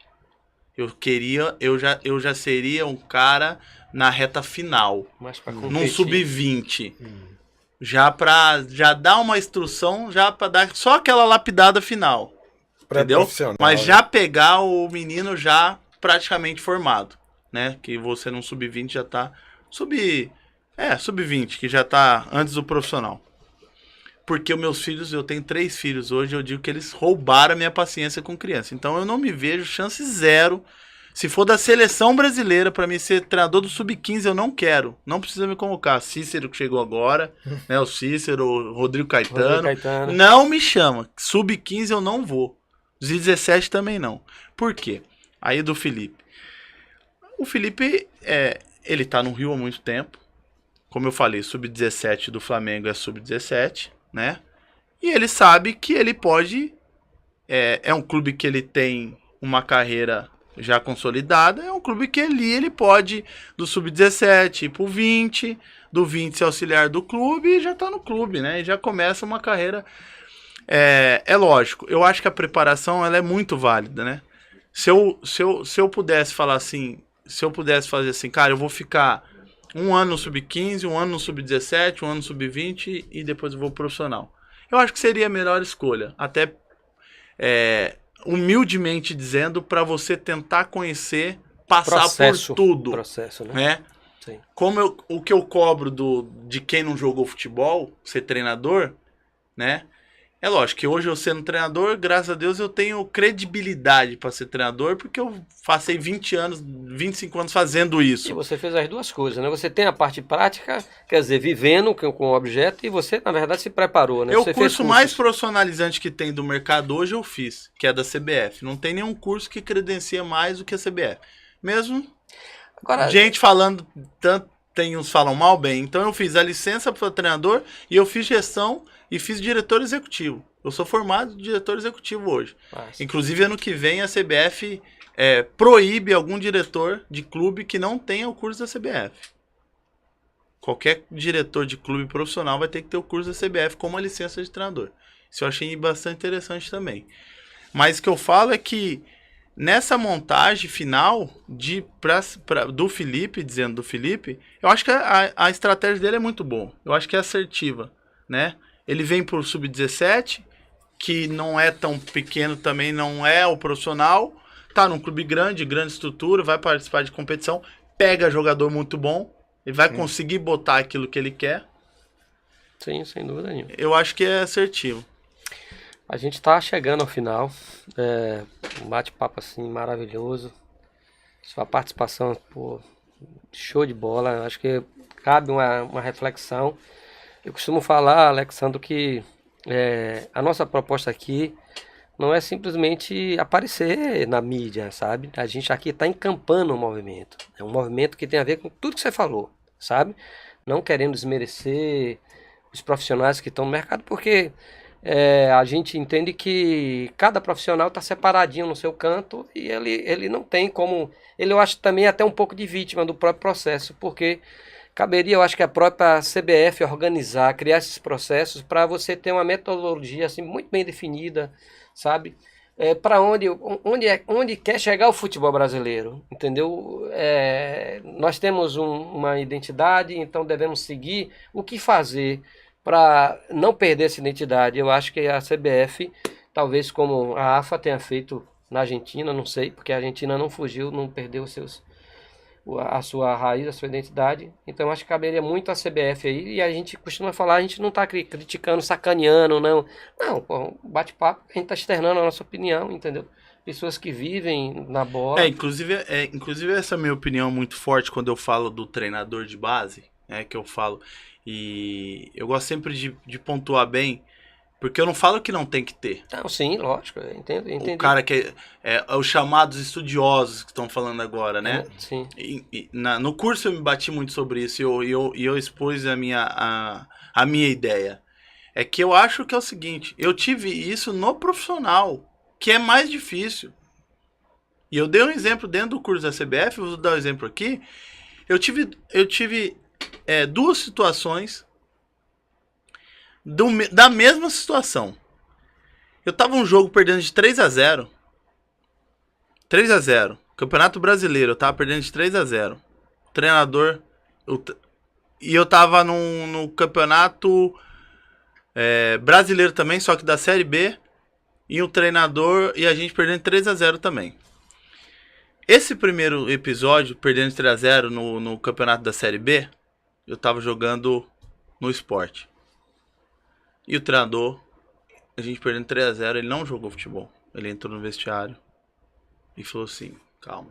Speaker 2: Eu já seria um cara na reta final,
Speaker 1: Mas pra
Speaker 2: num
Speaker 1: competir,
Speaker 2: Sub-20. Já dar uma instrução, já para dar só aquela lapidada final. Entendeu?
Speaker 4: Pré-profissional,
Speaker 2: Mas
Speaker 4: né?
Speaker 2: já pegar o menino já praticamente formado, né? Que você no Sub-20 já tá Sub-20, que já tá antes do profissional. Porque os meus filhos, eu tenho 3 filhos hoje, eu digo que eles roubaram a minha paciência com criança. Então eu não me vejo chance zero. Se for da seleção brasileira, para mim ser treinador do Sub-15, eu não quero. Não precisa me convocar. Cícero que chegou agora, né? O Cícero, o Rodrigo Caetano. Não me chama. Sub-15 eu não vou. Os 17 também não. Por quê? Aí do Felipe. O Felipe, ele tá no Rio há muito tempo. Como eu falei, Sub-17 do Flamengo é Sub-17, né? E ele sabe que ele pode... É um clube que ele tem uma carreira já consolidada. É um clube que ele pode, do Sub-17 ir pro 20, do 20 ser auxiliar do clube e já tá no clube, né? E já começa uma carreira... É lógico, eu acho que a preparação ela é muito válida, né? Se eu pudesse falar assim, se eu pudesse fazer assim, cara, eu vou ficar um ano no sub-15, um ano no sub-17, um ano no sub-20 e depois eu vou pro profissional. Eu acho que seria a melhor escolha. Até humildemente dizendo, para você tentar conhecer, passar
Speaker 1: Processo.
Speaker 2: por tudo.
Speaker 1: Processo, né?
Speaker 2: Né?
Speaker 1: Sim.
Speaker 2: O que eu cobro de quem não jogou futebol, ser treinador, né? É lógico que hoje eu sendo treinador, graças a Deus eu tenho credibilidade para ser treinador, porque eu passei 20 anos, 25 anos fazendo
Speaker 1: E
Speaker 2: isso.
Speaker 1: você fez as duas coisas, né? Você tem a parte prática, quer dizer, vivendo com o objeto, e você, na verdade, se preparou, né?
Speaker 2: O
Speaker 1: Você
Speaker 2: curso
Speaker 1: fez
Speaker 2: mais
Speaker 1: cursos.
Speaker 2: profissionalizante que tem do mercado hoje eu fiz, que é da CBF. Não tem nenhum curso que credencia mais do que a CBF. Mesmo
Speaker 1: Agora,
Speaker 2: gente falando, tanto tem uns falam mal, bem. Então eu fiz a licença para treinador e eu fiz gestão e fiz diretor executivo. Eu sou formado de diretor executivo hoje.
Speaker 1: Massa.
Speaker 2: Inclusive ano que vem a CBF proíbe algum diretor de clube que não tenha o curso da CBF. Qualquer diretor de clube profissional vai ter que ter o curso da CBF como a licença de treinador. Isso eu achei bastante interessante também. Mas o que eu falo é que nessa montagem final do Felipe, dizendo do Felipe, eu acho que a estratégia dele é muito boa. Eu acho que é assertiva, né? Ele vem pro Sub-17, que não é tão pequeno também, não é o profissional. Tá num clube grande estrutura, vai participar de competição, pega jogador muito bom, ele vai conseguir botar aquilo que ele quer.
Speaker 1: Sim, sem dúvida nenhuma.
Speaker 2: Eu acho que é assertivo.
Speaker 1: A gente está chegando ao final. Um bate-papo assim maravilhoso. Sua participação, pô, show de bola. Acho que cabe uma reflexão. Eu costumo falar, Alexandre, que a nossa proposta aqui não é simplesmente aparecer na mídia, sabe? A gente aqui está encampando um movimento. É um movimento que tem a ver com tudo que você falou, sabe? Não querendo desmerecer os profissionais que estão no mercado, porque a gente entende que cada profissional está separadinho no seu canto e ele não tem como... Ele, eu acho, também até um pouco de vítima do próprio processo, porque caberia, eu acho que a própria CBF organizar, criar esses processos para você ter uma metodologia assim, muito bem definida, sabe? Para onde quer chegar o futebol brasileiro, entendeu? Nós temos uma identidade, então devemos seguir o que fazer para não perder essa identidade. Eu acho que a CBF, talvez como a AFA tenha feito na Argentina, não sei, porque a Argentina não fugiu, não perdeu a sua raiz, a sua identidade. Então acho que caberia muito a CBF aí, e a gente costuma falar, a gente não está criticando, sacaneando, não. Não, pô, bate-papo, a gente está externando a nossa opinião, entendeu? Pessoas que vivem na bola.
Speaker 2: Inclusive essa é a minha opinião muito forte quando eu falo do treinador de base, que eu falo. E eu gosto sempre de pontuar bem, porque eu não falo que não tem que ter.
Speaker 1: Não, sim, lógico, eu entendo.
Speaker 2: O cara que é os chamados estudiosos que estão falando agora, né?
Speaker 1: Sim.
Speaker 2: No curso eu me bati muito sobre isso e eu expus a minha ideia. É que eu acho que é o seguinte, eu tive isso no profissional, que é mais difícil. E eu dei um exemplo dentro do curso da CBF, vou dar um exemplo aqui. Eu tive duas situações da mesma situação. Eu tava um jogo perdendo de 3-0. 3-0. Campeonato Brasileiro, eu tava perdendo de 3-0. Treinador. E eu tava no campeonato brasileiro também, só que da Série B. E o treinador e a gente perdendo 3-0 também. Esse primeiro episódio, perdendo de 3-0 no campeonato da Série B, eu tava jogando no Sport. E o treinador, a gente perdendo 3-0, ele não jogou futebol. Ele entrou no vestiário e falou assim, calma.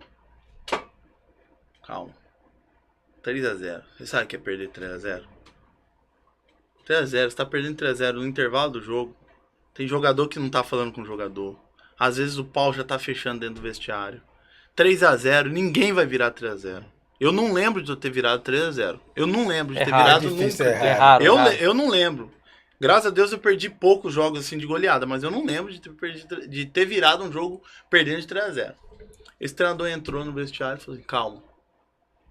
Speaker 2: 3-0. Você sabe o que é perder 3-0? 3-0, você tá perdendo 3-0 no intervalo do jogo. Tem jogador que não tá falando com o jogador. Às vezes o pau já tá fechando dentro do vestiário. 3-0, ninguém vai virar 3-0. Eu não lembro de eu ter virado 3-0. Eu não lembro de ter virado nunca.
Speaker 1: É raro.
Speaker 2: Eu não lembro. Graças a Deus eu perdi poucos jogos assim de goleada, mas eu não lembro de ter virado um jogo perdendo de 3-0. Esse treinador entrou no vestiário e falou assim,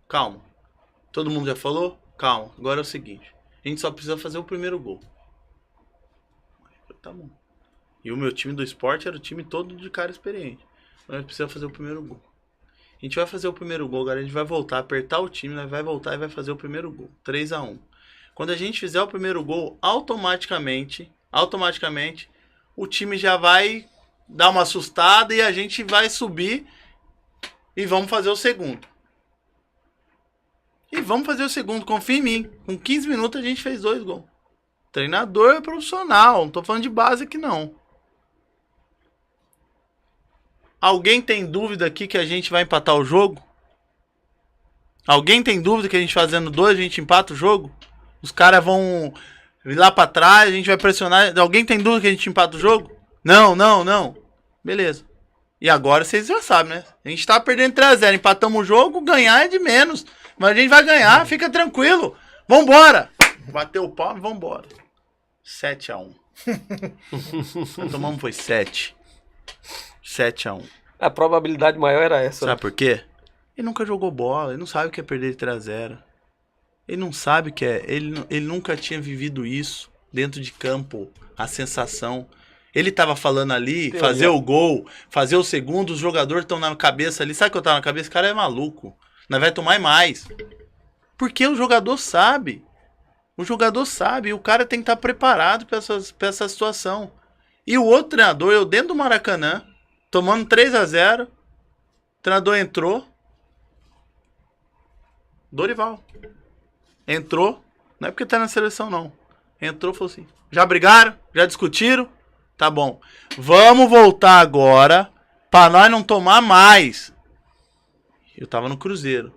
Speaker 2: calma. Todo mundo já falou? Calma. Agora é o seguinte, a gente só precisa fazer o primeiro gol. Eu falei, tá bom. E o meu time do Sport era o time todo de cara experiente. Nós precisamos fazer o primeiro gol. A gente vai fazer o primeiro gol, agora a gente vai voltar, apertar o time, nós vai voltar e vai fazer o primeiro gol. 3-1. Quando a gente fizer o primeiro gol, automaticamente, o time já vai dar uma assustada e a gente vai subir e vamos fazer o segundo. Confia em mim. Com 15 minutos a gente fez 2 gols. Treinador é profissional, não tô falando de base aqui não. Alguém tem dúvida aqui que a gente vai empatar o jogo? Alguém tem dúvida que a gente fazendo 2 a gente empata o jogo? Os caras vão ir lá pra trás, a gente vai pressionar. Alguém tem dúvida que a gente empata o jogo? Não. Beleza. E agora vocês já sabem, né? A gente tá perdendo 3-0, empatamos o jogo, ganhar é de menos. Mas a gente vai ganhar, fica tranquilo. Vambora! Bateu o pau e vambora. 7-1. Nós tomamos foi 7. 7-1.
Speaker 1: A probabilidade maior era essa.
Speaker 2: Sabe por quê? Ele nunca jogou bola, ele não sabe o que é perder de 3-0. Ele não sabe o que é. Ele nunca tinha vivido isso dentro de campo, a sensação. Ele tava falando ali, fazer o gol, fazer o segundo, os jogadores estão na cabeça ali. Sabe o que eu tava na cabeça? Esse cara é maluco. Nós vai tomar mais. Porque o jogador sabe. O jogador sabe. E o cara tem que estar preparado para essa situação. E o outro treinador, eu dentro do Maracanã, tomando 3-0. O treinador entrou. Dorival. Entrou. Não é porque tá na seleção, não. Entrou e falou assim: já brigaram? Já discutiram? Tá bom. Vamos voltar agora pra nós não tomar mais. Eu tava no Cruzeiro.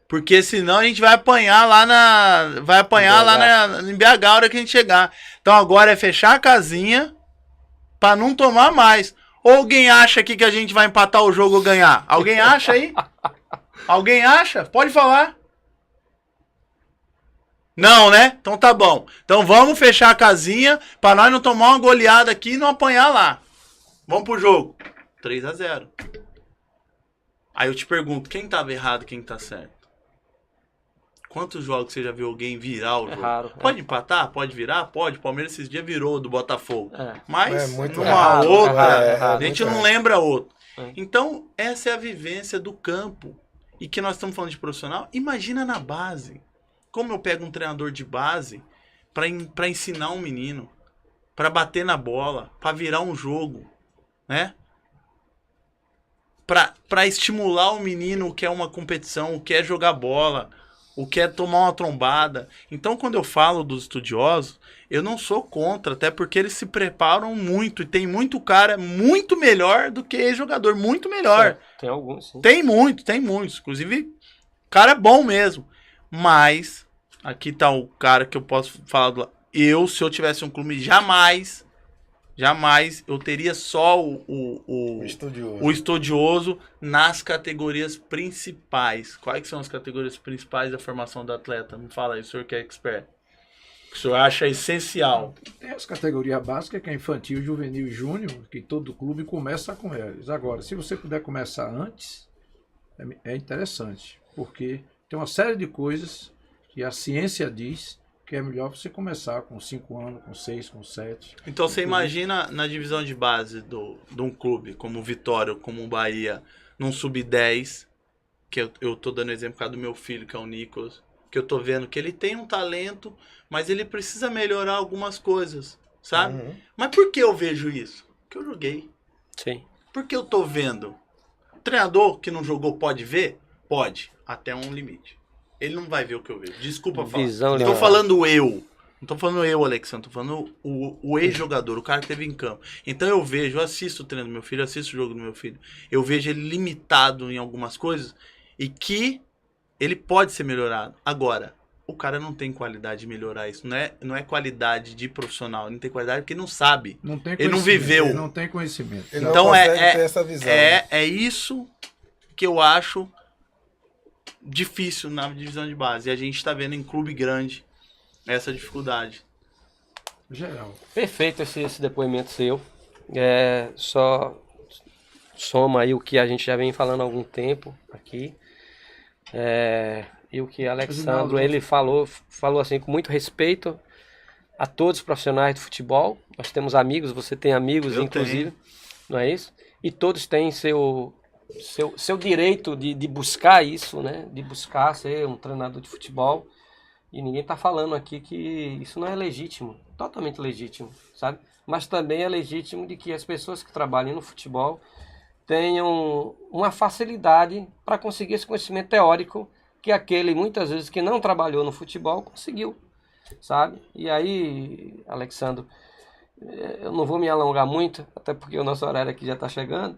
Speaker 2: Porque senão a gente vai apanhar lá na... Vai apanhar lá em BH a hora que a gente chegar. Então agora é fechar a casinha pra não tomar mais. Ou alguém acha aqui que a gente vai empatar o jogo ou ganhar? Alguém acha aí? Alguém acha? Pode falar. Não, né? Então tá bom. Então vamos fechar a casinha pra nós não tomar uma goleada aqui e não apanhar lá. Vamos pro jogo. 3-0. Aí eu te pergunto, quem tava errado e quem tá certo? Quantos jogos você já viu alguém virar o jogo?
Speaker 1: Raro,
Speaker 2: pode empatar? Pode virar? Pode. O Palmeiras esses dias virou do Botafogo. Mas
Speaker 4: muito
Speaker 2: uma
Speaker 4: raro,
Speaker 2: outra, a gente
Speaker 4: muito
Speaker 2: não
Speaker 4: raro.
Speaker 2: lembra outro. Então, essa é a vivência do campo. E que nós estamos falando de profissional. Imagina na base. Como eu pego um treinador de base para ensinar um menino, para bater na bola, para virar um jogo, né? Para estimular o menino o que é uma competição, o que é jogar bola, o que é tomar uma trombada. Então, quando eu falo dos estudiosos, eu não sou contra, até porque eles se preparam muito e tem muito cara muito melhor do que jogador, muito melhor.
Speaker 1: Tem alguns, sim.
Speaker 2: Tem muitos. Inclusive, cara é bom mesmo. Mas, aqui tá o cara que eu posso falar do lado. Se eu tivesse um clube, jamais eu teria só o estudioso nas categorias principais. Quais que são as categorias principais da formação do atleta? Me fala aí, o senhor que é expert. O senhor acha essencial?
Speaker 3: Tem as categorias básicas, que é infantil, juvenil e júnior, que todo clube começa com eles. Agora, se você puder começar antes, é interessante, porque tem uma série de coisas que a ciência diz que é melhor você começar com 5 anos, com 6, com 7.
Speaker 2: Então você imagina na divisão de base de um clube, como o Vitória, como o Bahia, num sub-10, que eu tô dando exemplo por causa do meu filho, que é o Nicolas, que eu tô vendo que ele tem um talento, mas ele precisa melhorar algumas coisas, sabe?
Speaker 4: Uhum.
Speaker 2: Mas por que eu vejo isso? Porque eu joguei.
Speaker 1: Sim.
Speaker 2: Por que eu tô vendo? O treinador que não jogou pode ver? Pode, até um limite. Ele não vai ver o que eu vejo. Desculpa falar.
Speaker 1: Visão
Speaker 2: Estou falando eu. Não tô falando eu, Alexandre. Tô falando o ex-jogador, o cara que esteve em campo. Então eu assisto o treino do meu filho, assisto o jogo do meu filho. Eu vejo ele limitado em algumas coisas e que ele pode ser melhorado. Agora, o cara não tem qualidade de melhorar isso. Não é qualidade de profissional. Ele não tem qualidade porque ele não sabe.
Speaker 3: Não tem
Speaker 2: ele não viveu.
Speaker 3: Ele não tem conhecimento.
Speaker 4: Ele
Speaker 2: Então
Speaker 4: não consegue ter essa visão.
Speaker 2: é isso que eu acho difícil na divisão de base. E a gente está vendo em clube grande essa dificuldade.
Speaker 3: Geral.
Speaker 1: Perfeito esse depoimento seu. Só soma aí o que a gente já vem falando há algum tempo aqui. E o que Alexandro, ele falou assim com muito respeito a todos os profissionais de futebol. Nós temos amigos, você tem amigos,
Speaker 2: Eu
Speaker 1: inclusive,
Speaker 2: tenho.
Speaker 1: não é isso? e todos têm seu direito de buscar isso, né? De buscar ser um treinador de futebol. E ninguém está falando aqui que isso não é legítimo, totalmente legítimo, sabe? Mas também é legítimo de que as pessoas que trabalham no futebol tenham uma facilidade para conseguir esse conhecimento teórico que aquele, muitas vezes, que não trabalhou no futebol, conseguiu, sabe? E aí, Alexandre, eu não vou me alongar muito, até porque o nosso horário aqui já está chegando.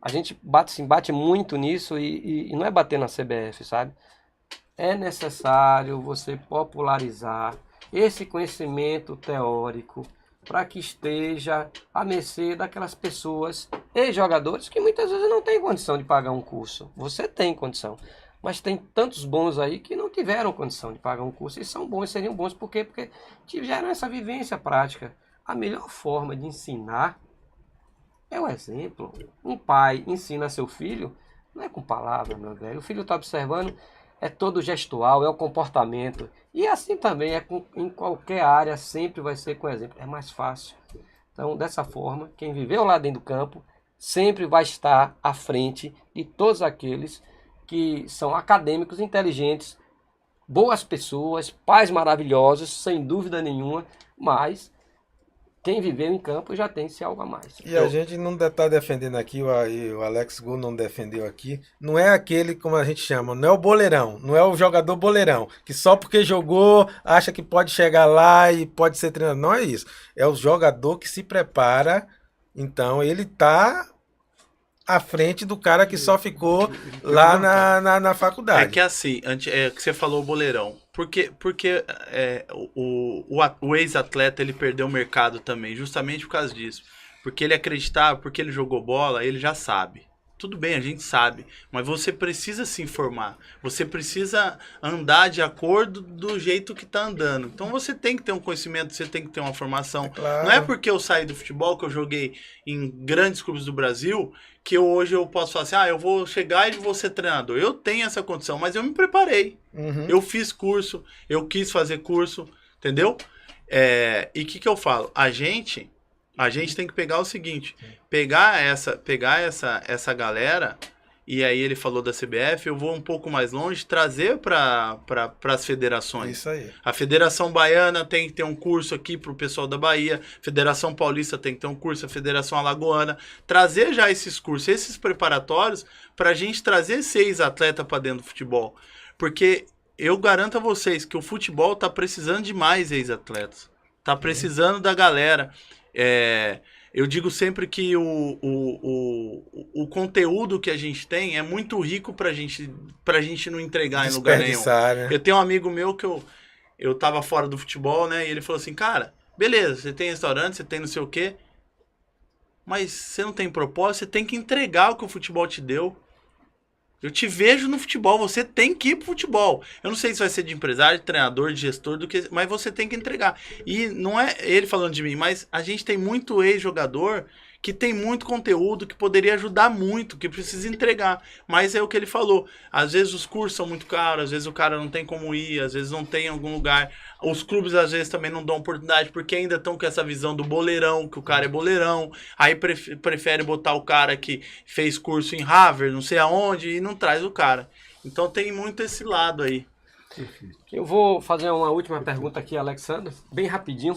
Speaker 1: A gente bate muito nisso e não é bater na CBF, sabe? É necessário você popularizar esse conhecimento teórico para que esteja à mercê daquelas pessoas e jogadores que muitas vezes não têm condição de pagar um curso. Você tem condição, mas tem tantos bons aí que não tiveram condição de pagar um curso e são bons, seriam bons. Por quê? Porque tiveram essa vivência prática. A melhor forma de ensinar é o exemplo. Um pai ensina seu filho, não é com palavra, meu velho. O filho está observando, é todo gestual, é o comportamento. E assim também em qualquer área, sempre vai ser com exemplo. É mais fácil. Então, dessa forma, quem viveu lá dentro do campo sempre vai estar à frente de todos aqueles que são acadêmicos, inteligentes, boas pessoas, pais maravilhosos, sem dúvida nenhuma, mas quem viveu em campo já tem-se algo a mais.
Speaker 4: E a gente não está defendendo aqui, o Alex Gol não defendeu aqui, não é aquele, como a gente chama, não é o boleirão, não é o jogador boleirão, que só porque jogou acha que pode chegar lá e pode ser treinador. Não é isso. É o jogador que se prepara, então ele está à frente do cara que só ficou lá na faculdade.
Speaker 2: É que assim, que você falou o boleirão. Porque o ex-atleta ele perdeu o mercado também, justamente por causa disso. Porque ele acreditava, porque ele jogou bola, ele já sabe. Tudo bem, a gente sabe, mas você precisa se informar. Você precisa andar de acordo do jeito que tá andando. Então você tem que ter um conhecimento, você tem que ter uma formação.
Speaker 4: Claro.
Speaker 2: Não é porque eu saí do futebol, que eu joguei em grandes clubes do Brasil, que hoje eu posso falar assim, eu vou chegar e vou ser treinador. Eu tenho essa condição, mas eu me preparei.
Speaker 4: Uhum.
Speaker 2: Eu fiz curso, eu quis fazer curso, entendeu? E o que eu falo? A gente tem que pegar o seguinte, pegar essa galera, e aí ele falou da CBF, eu vou um pouco mais longe, trazer para as federações.
Speaker 4: Isso aí.
Speaker 2: A Federação Baiana tem que ter um curso aqui para o pessoal da Bahia, Federação Paulista tem que ter um curso, a Federação Alagoana, trazer já esses cursos, esses preparatórios, para a gente trazer 6 atletas para dentro do futebol. Porque eu garanto a vocês que o futebol está precisando de mais ex-atletas, está precisando da galera. Eu digo sempre que o conteúdo que a gente tem é muito rico pra gente não entregar em lugar nenhum.
Speaker 4: Né?
Speaker 2: Eu tenho um amigo meu que eu tava fora do futebol, né? E ele falou assim, cara, beleza, você tem restaurante, você tem não sei o quê, mas você não tem propósito, você tem que entregar o que o futebol te deu. Eu te vejo no futebol, você tem que ir pro futebol. Eu não sei se vai ser de empresário, de treinador, de gestor, mas você tem que entregar. E não é ele falando de mim, mas a gente tem muito ex-jogador que tem muito conteúdo, que poderia ajudar muito, que precisa entregar. Mas é o que ele falou. Às vezes os cursos são muito caros, às vezes o cara não tem como ir, às vezes não tem em algum lugar. Os clubes às vezes também não dão oportunidade, porque ainda estão com essa visão do boleirão, que o cara é boleirão. Aí prefere botar o cara que fez curso em Harvard, não sei aonde, e não traz o cara. Então tem muito esse lado aí.
Speaker 1: Eu vou fazer uma última pergunta aqui, Alexandre, bem rapidinho.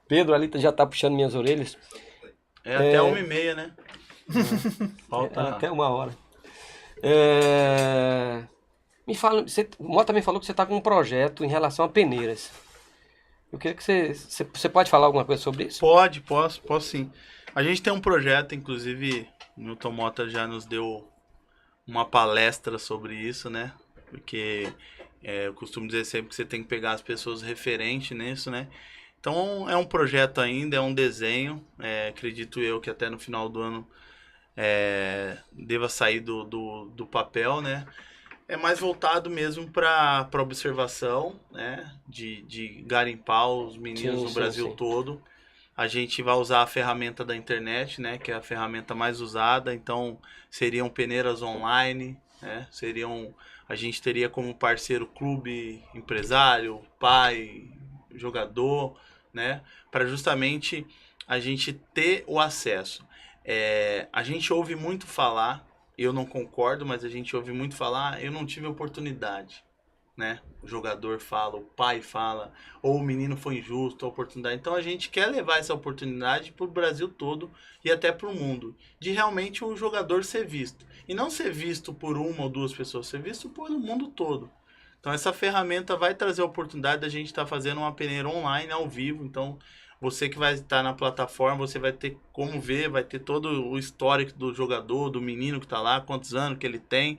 Speaker 1: Pedro ali já está puxando minhas orelhas.
Speaker 2: Até 1h30, né? Falta
Speaker 1: até 1 hora. Me fala, o Mota me falou que você está com um projeto em relação a peneiras. Eu queria que você pode falar alguma coisa sobre isso?
Speaker 2: Posso sim. A gente tem um projeto, inclusive, o Milton Mota já nos deu uma palestra sobre isso, né? Porque eu costumo dizer sempre que você tem que pegar as pessoas referentes nisso, né? Então é um projeto ainda, é um desenho, acredito eu que até no final do ano deva sair do papel, né? É mais voltado mesmo para observação, né? De garimpar os meninos no Brasil todo. A gente vai usar a ferramenta da internet, né? Que é a ferramenta mais usada, então seriam peneiras online, né? A gente teria como parceiro clube, empresário, pai, jogador, né? Para justamente a gente ter o acesso. A gente ouve muito falar, eu não concordo, mas a gente ouve muito falar, eu não tive oportunidade, né? O jogador fala, o pai fala, ou o menino foi injusto, a oportunidade. Então a gente quer levar essa oportunidade para o Brasil todo e até para o mundo, de realmente o jogador ser visto. E não ser visto por uma ou duas pessoas, ser visto por o mundo todo. Então essa ferramenta vai trazer a oportunidade da gente estar fazendo uma peneira online, ao vivo. Então você que vai estar na plataforma, você vai ter como ver, vai ter todo o histórico do jogador, do menino que está lá, quantos anos que ele tem.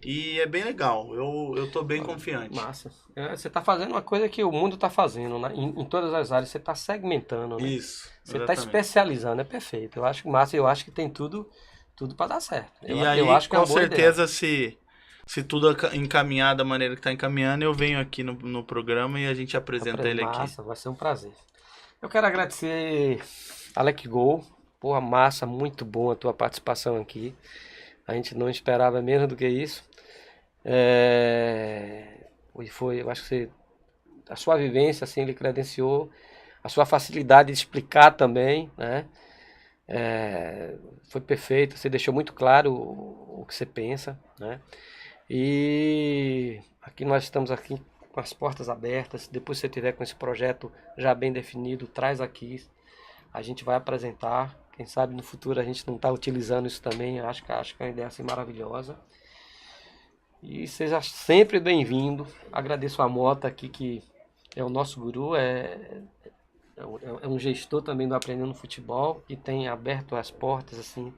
Speaker 2: E é bem legal, eu tô bem confiante.
Speaker 1: Massa. Você está fazendo uma coisa que o mundo está fazendo, né? Em todas as áreas, você está segmentando, né?
Speaker 2: Isso.
Speaker 1: Você está especializando, é perfeito. Eu acho massa, eu acho que tem tudo para dar certo.
Speaker 2: E aí,
Speaker 1: eu acho que é
Speaker 2: com
Speaker 1: uma boa
Speaker 2: certeza, se tudo encaminhar da maneira que está encaminhando, eu venho aqui no programa e a gente apresenta ele aqui.
Speaker 1: Massa, vai ser um prazer. Eu quero agradecer Alex Gol. Porra, massa, muito bom a tua participação aqui. A gente não esperava menos do que isso. Eu acho que a sua vivência assim, ele credenciou, a sua facilidade de explicar também, né? Foi perfeito, você deixou muito claro o que você pensa, né? E aqui nós estamos aqui com as portas abertas. Depois que você tiver com esse projeto já bem definido, traz aqui, a gente vai apresentar. Quem sabe no futuro a gente não está utilizando isso também. Acho que é uma ideia assim, maravilhosa. E seja sempre bem-vindo. Agradeço a Mota aqui, que é o nosso guru, é um gestor também do Aprendendo Futebol, que tem aberto as portas assim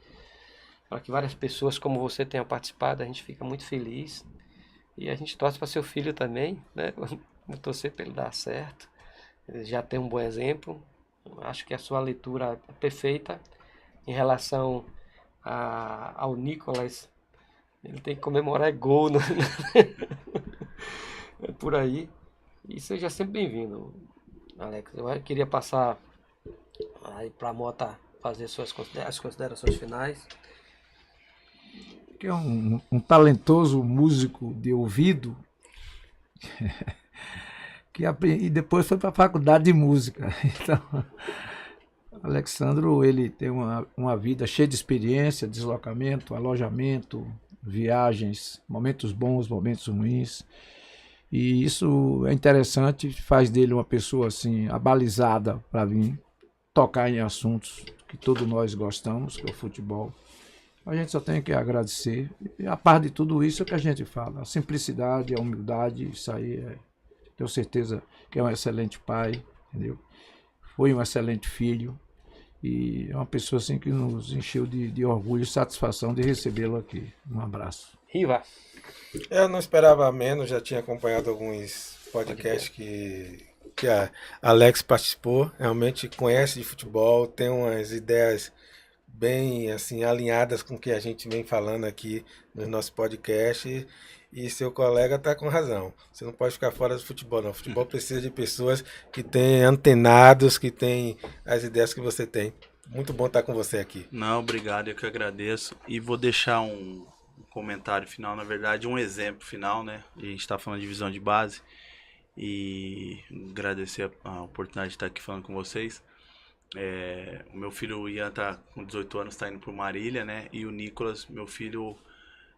Speaker 1: para que várias pessoas como você tenham participado. A gente fica muito feliz. E a gente torce para seu filho também, né? Vou torcer para ele dar certo. Ele já tem um bom exemplo. Acho que a sua leitura é perfeita em relação ao Nicolas. Ele tem que comemorar gol, né? É por aí. E seja sempre bem-vindo, Alex. Eu queria passar aí para a Mota fazer as considerações finais.
Speaker 3: Que é um talentoso músico de ouvido e depois foi para a faculdade de música. Então, Alexandro, ele tem uma vida cheia de experiência, deslocamento, alojamento, viagens, momentos bons, momentos ruins. E isso é interessante, faz dele uma pessoa assim abalizada para vir tocar em assuntos que todos nós gostamos, que é o futebol. A gente só tem que agradecer. E a par de tudo isso é que a gente fala. A simplicidade, a humildade, isso aí tenho certeza que é um excelente pai, entendeu? Foi um excelente filho. E é uma pessoa assim que nos encheu de orgulho e satisfação de recebê-lo aqui. Um abraço.
Speaker 1: Riva.
Speaker 4: Eu não esperava menos, já tinha acompanhado alguns podcasts que a Alex participou. Realmente conhece de futebol, tem umas ideias bem assim alinhadas com o que a gente vem falando aqui no nosso podcast, e seu colega está com razão. Você não pode ficar fora do futebol, não. O futebol precisa de pessoas que têm antenados, que têm as ideias que você tem. Muito bom estar com você aqui.
Speaker 2: Não, obrigado, eu que agradeço. E vou deixar um comentário final, na verdade, um exemplo final, né? A gente está falando de divisão de base e agradecer a oportunidade de estar aqui falando com vocês. O meu filho, o Ian, tá com 18 anos, está indo para o Marília, né? E o Nicolas, meu filho,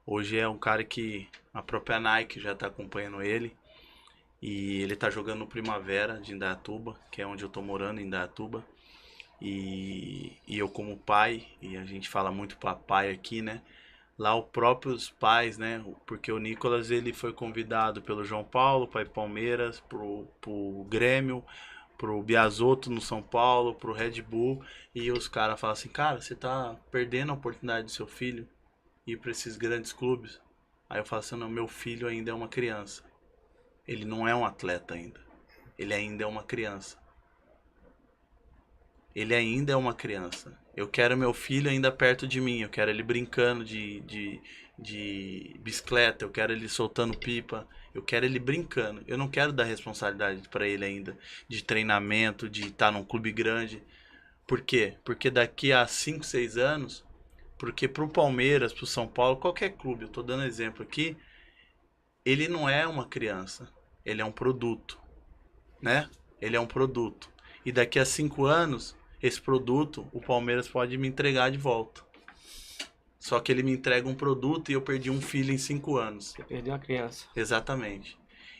Speaker 2: hoje é um cara que a própria Nike já está acompanhando ele. E ele está jogando no Primavera de Indaiatuba, que é onde eu estou morando, em Indaiatuba. E eu como pai, e a gente fala muito papai aqui, né? Lá os próprios pais, né? Porque o Nicolas, ele foi convidado pelo João Paulo para ir Palmeiras, pro Grêmio, pro Biasotto no São Paulo, pro Red Bull, e os caras falam assim, cara, você tá perdendo a oportunidade do seu filho ir para esses grandes clubes. Aí eu falo assim, não, meu filho ainda é uma criança. Ele não é um atleta ainda. Ele ainda é uma criança. Ele ainda é uma criança. Eu quero meu filho ainda perto de mim. Eu quero ele brincando de bicicleta. Eu quero ele soltando pipa. Eu quero ele brincando. Eu não quero dar responsabilidade para ele ainda de treinamento, de estar num clube grande. Por quê? Porque daqui a 5, 6 anos, porque pro Palmeiras, pro São Paulo, qualquer clube, eu tô dando exemplo aqui, ele não é uma criança. Ele é um produto, né? Ele é um produto. E daqui a 5 anos, esse produto o Palmeiras pode me entregar de volta. Só que ele me entrega um produto e eu perdi um filho em 5 anos.
Speaker 1: Você perdeu uma criança.
Speaker 2: Exatamente.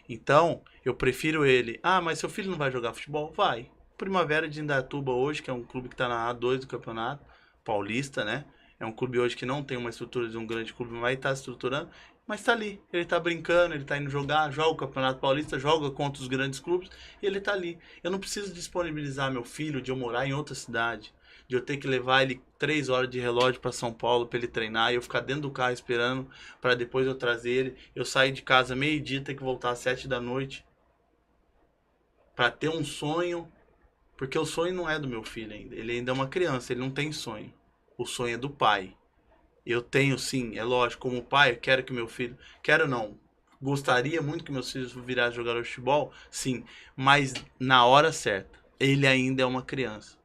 Speaker 2: Então, eu prefiro ele. Ah, mas seu filho não vai jogar futebol? Vai. Primavera de Indaiatuba hoje, que é um clube que está na A2 do Campeonato Paulista, né? É um clube hoje que não tem uma estrutura de um grande clube, mas está estruturando. Mas está ali. Ele está brincando, ele está indo jogar, joga o Campeonato Paulista, joga contra os grandes clubes e ele está ali. Eu não preciso disponibilizar meu filho de eu morar em outra cidade, de eu ter que levar ele 3 horas de relógio para São Paulo para ele treinar e eu ficar dentro do carro esperando para depois eu trazer ele. Eu sair de casa meio-dia, ter que voltar às 7 da noite para ter um sonho, porque o sonho não é do meu filho ainda. Ele ainda é uma criança, ele não tem sonho. O sonho é do pai. Eu tenho sim, é lógico, como pai, eu quero que meu filho, quero não, gostaria muito que meus filhos virassem jogador de futebol, sim, mas na hora certa. Ele ainda é uma criança.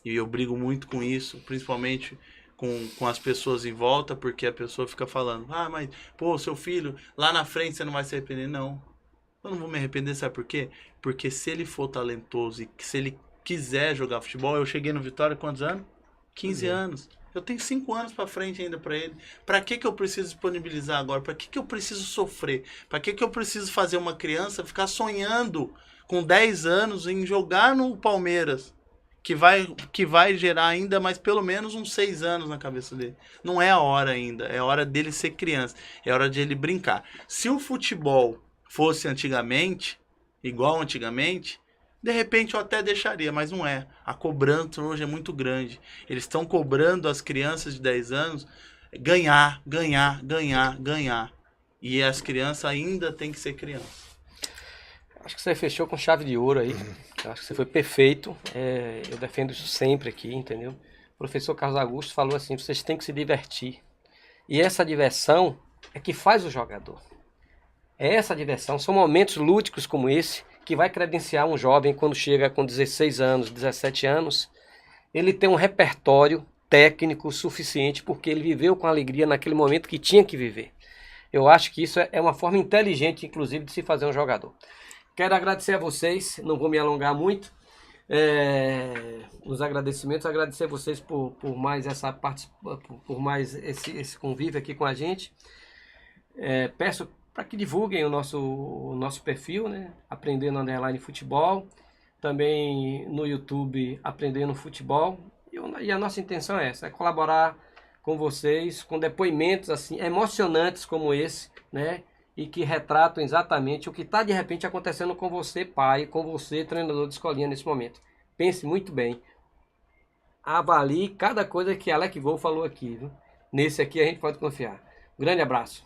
Speaker 2: E eu brigo muito com isso, principalmente com as pessoas em volta, porque a pessoa fica falando, ah, mas, pô, seu filho, lá na frente você não vai se arrepender. Não, eu não vou me arrepender, sabe por quê? Porque se ele for talentoso e se ele quiser jogar futebol, eu cheguei no Vitória quantos anos? 15 anos. Eu tenho 5 anos pra frente ainda pra ele. Pra que eu preciso disponibilizar agora? Pra que eu preciso sofrer? Pra que eu preciso fazer uma criança ficar sonhando com 10 anos em jogar no Palmeiras? Que vai gerar ainda mais pelo menos uns 6 anos na cabeça dele. Não é a hora ainda. É a hora dele ser criança. É a hora de ele brincar. Se o futebol fosse antigamente, igual antigamente, de repente eu até deixaria, mas não é. A cobrança hoje é muito grande. Eles estão cobrando as crianças de 10 anos ganhar, ganhar, ganhar, ganhar. E as crianças ainda têm que ser crianças.
Speaker 1: Acho que você fechou com chave de ouro aí. Acho que você foi perfeito. Eu defendo isso sempre aqui, entendeu? O professor Carlos Augusto falou assim, vocês têm que se divertir. E essa diversão é que faz o jogador. É essa diversão, são momentos lúdicos como esse que vai credenciar um jovem quando chega com 16 anos, 17 anos, ele tem um repertório técnico suficiente porque ele viveu com alegria naquele momento que tinha que viver. Eu acho que isso é uma forma inteligente, inclusive, de se fazer um jogador. Quero agradecer a vocês, não vou me alongar muito, os agradecimentos, agradecer a vocês por mais essa por mais esse convívio aqui com a gente. Peço para que divulguem o nosso perfil, né? Aprendendo Underline Futebol, também no YouTube Aprendendo Futebol, e a nossa intenção é essa, é colaborar com vocês, com depoimentos assim emocionantes como esse, né? E que retratam exatamente o que está de repente acontecendo com você, pai, com você, treinador de escolinha nesse momento. Pense muito bem, avalie cada coisa que Alex Gol falou aqui, viu? Nesse aqui a gente pode confiar. Grande abraço.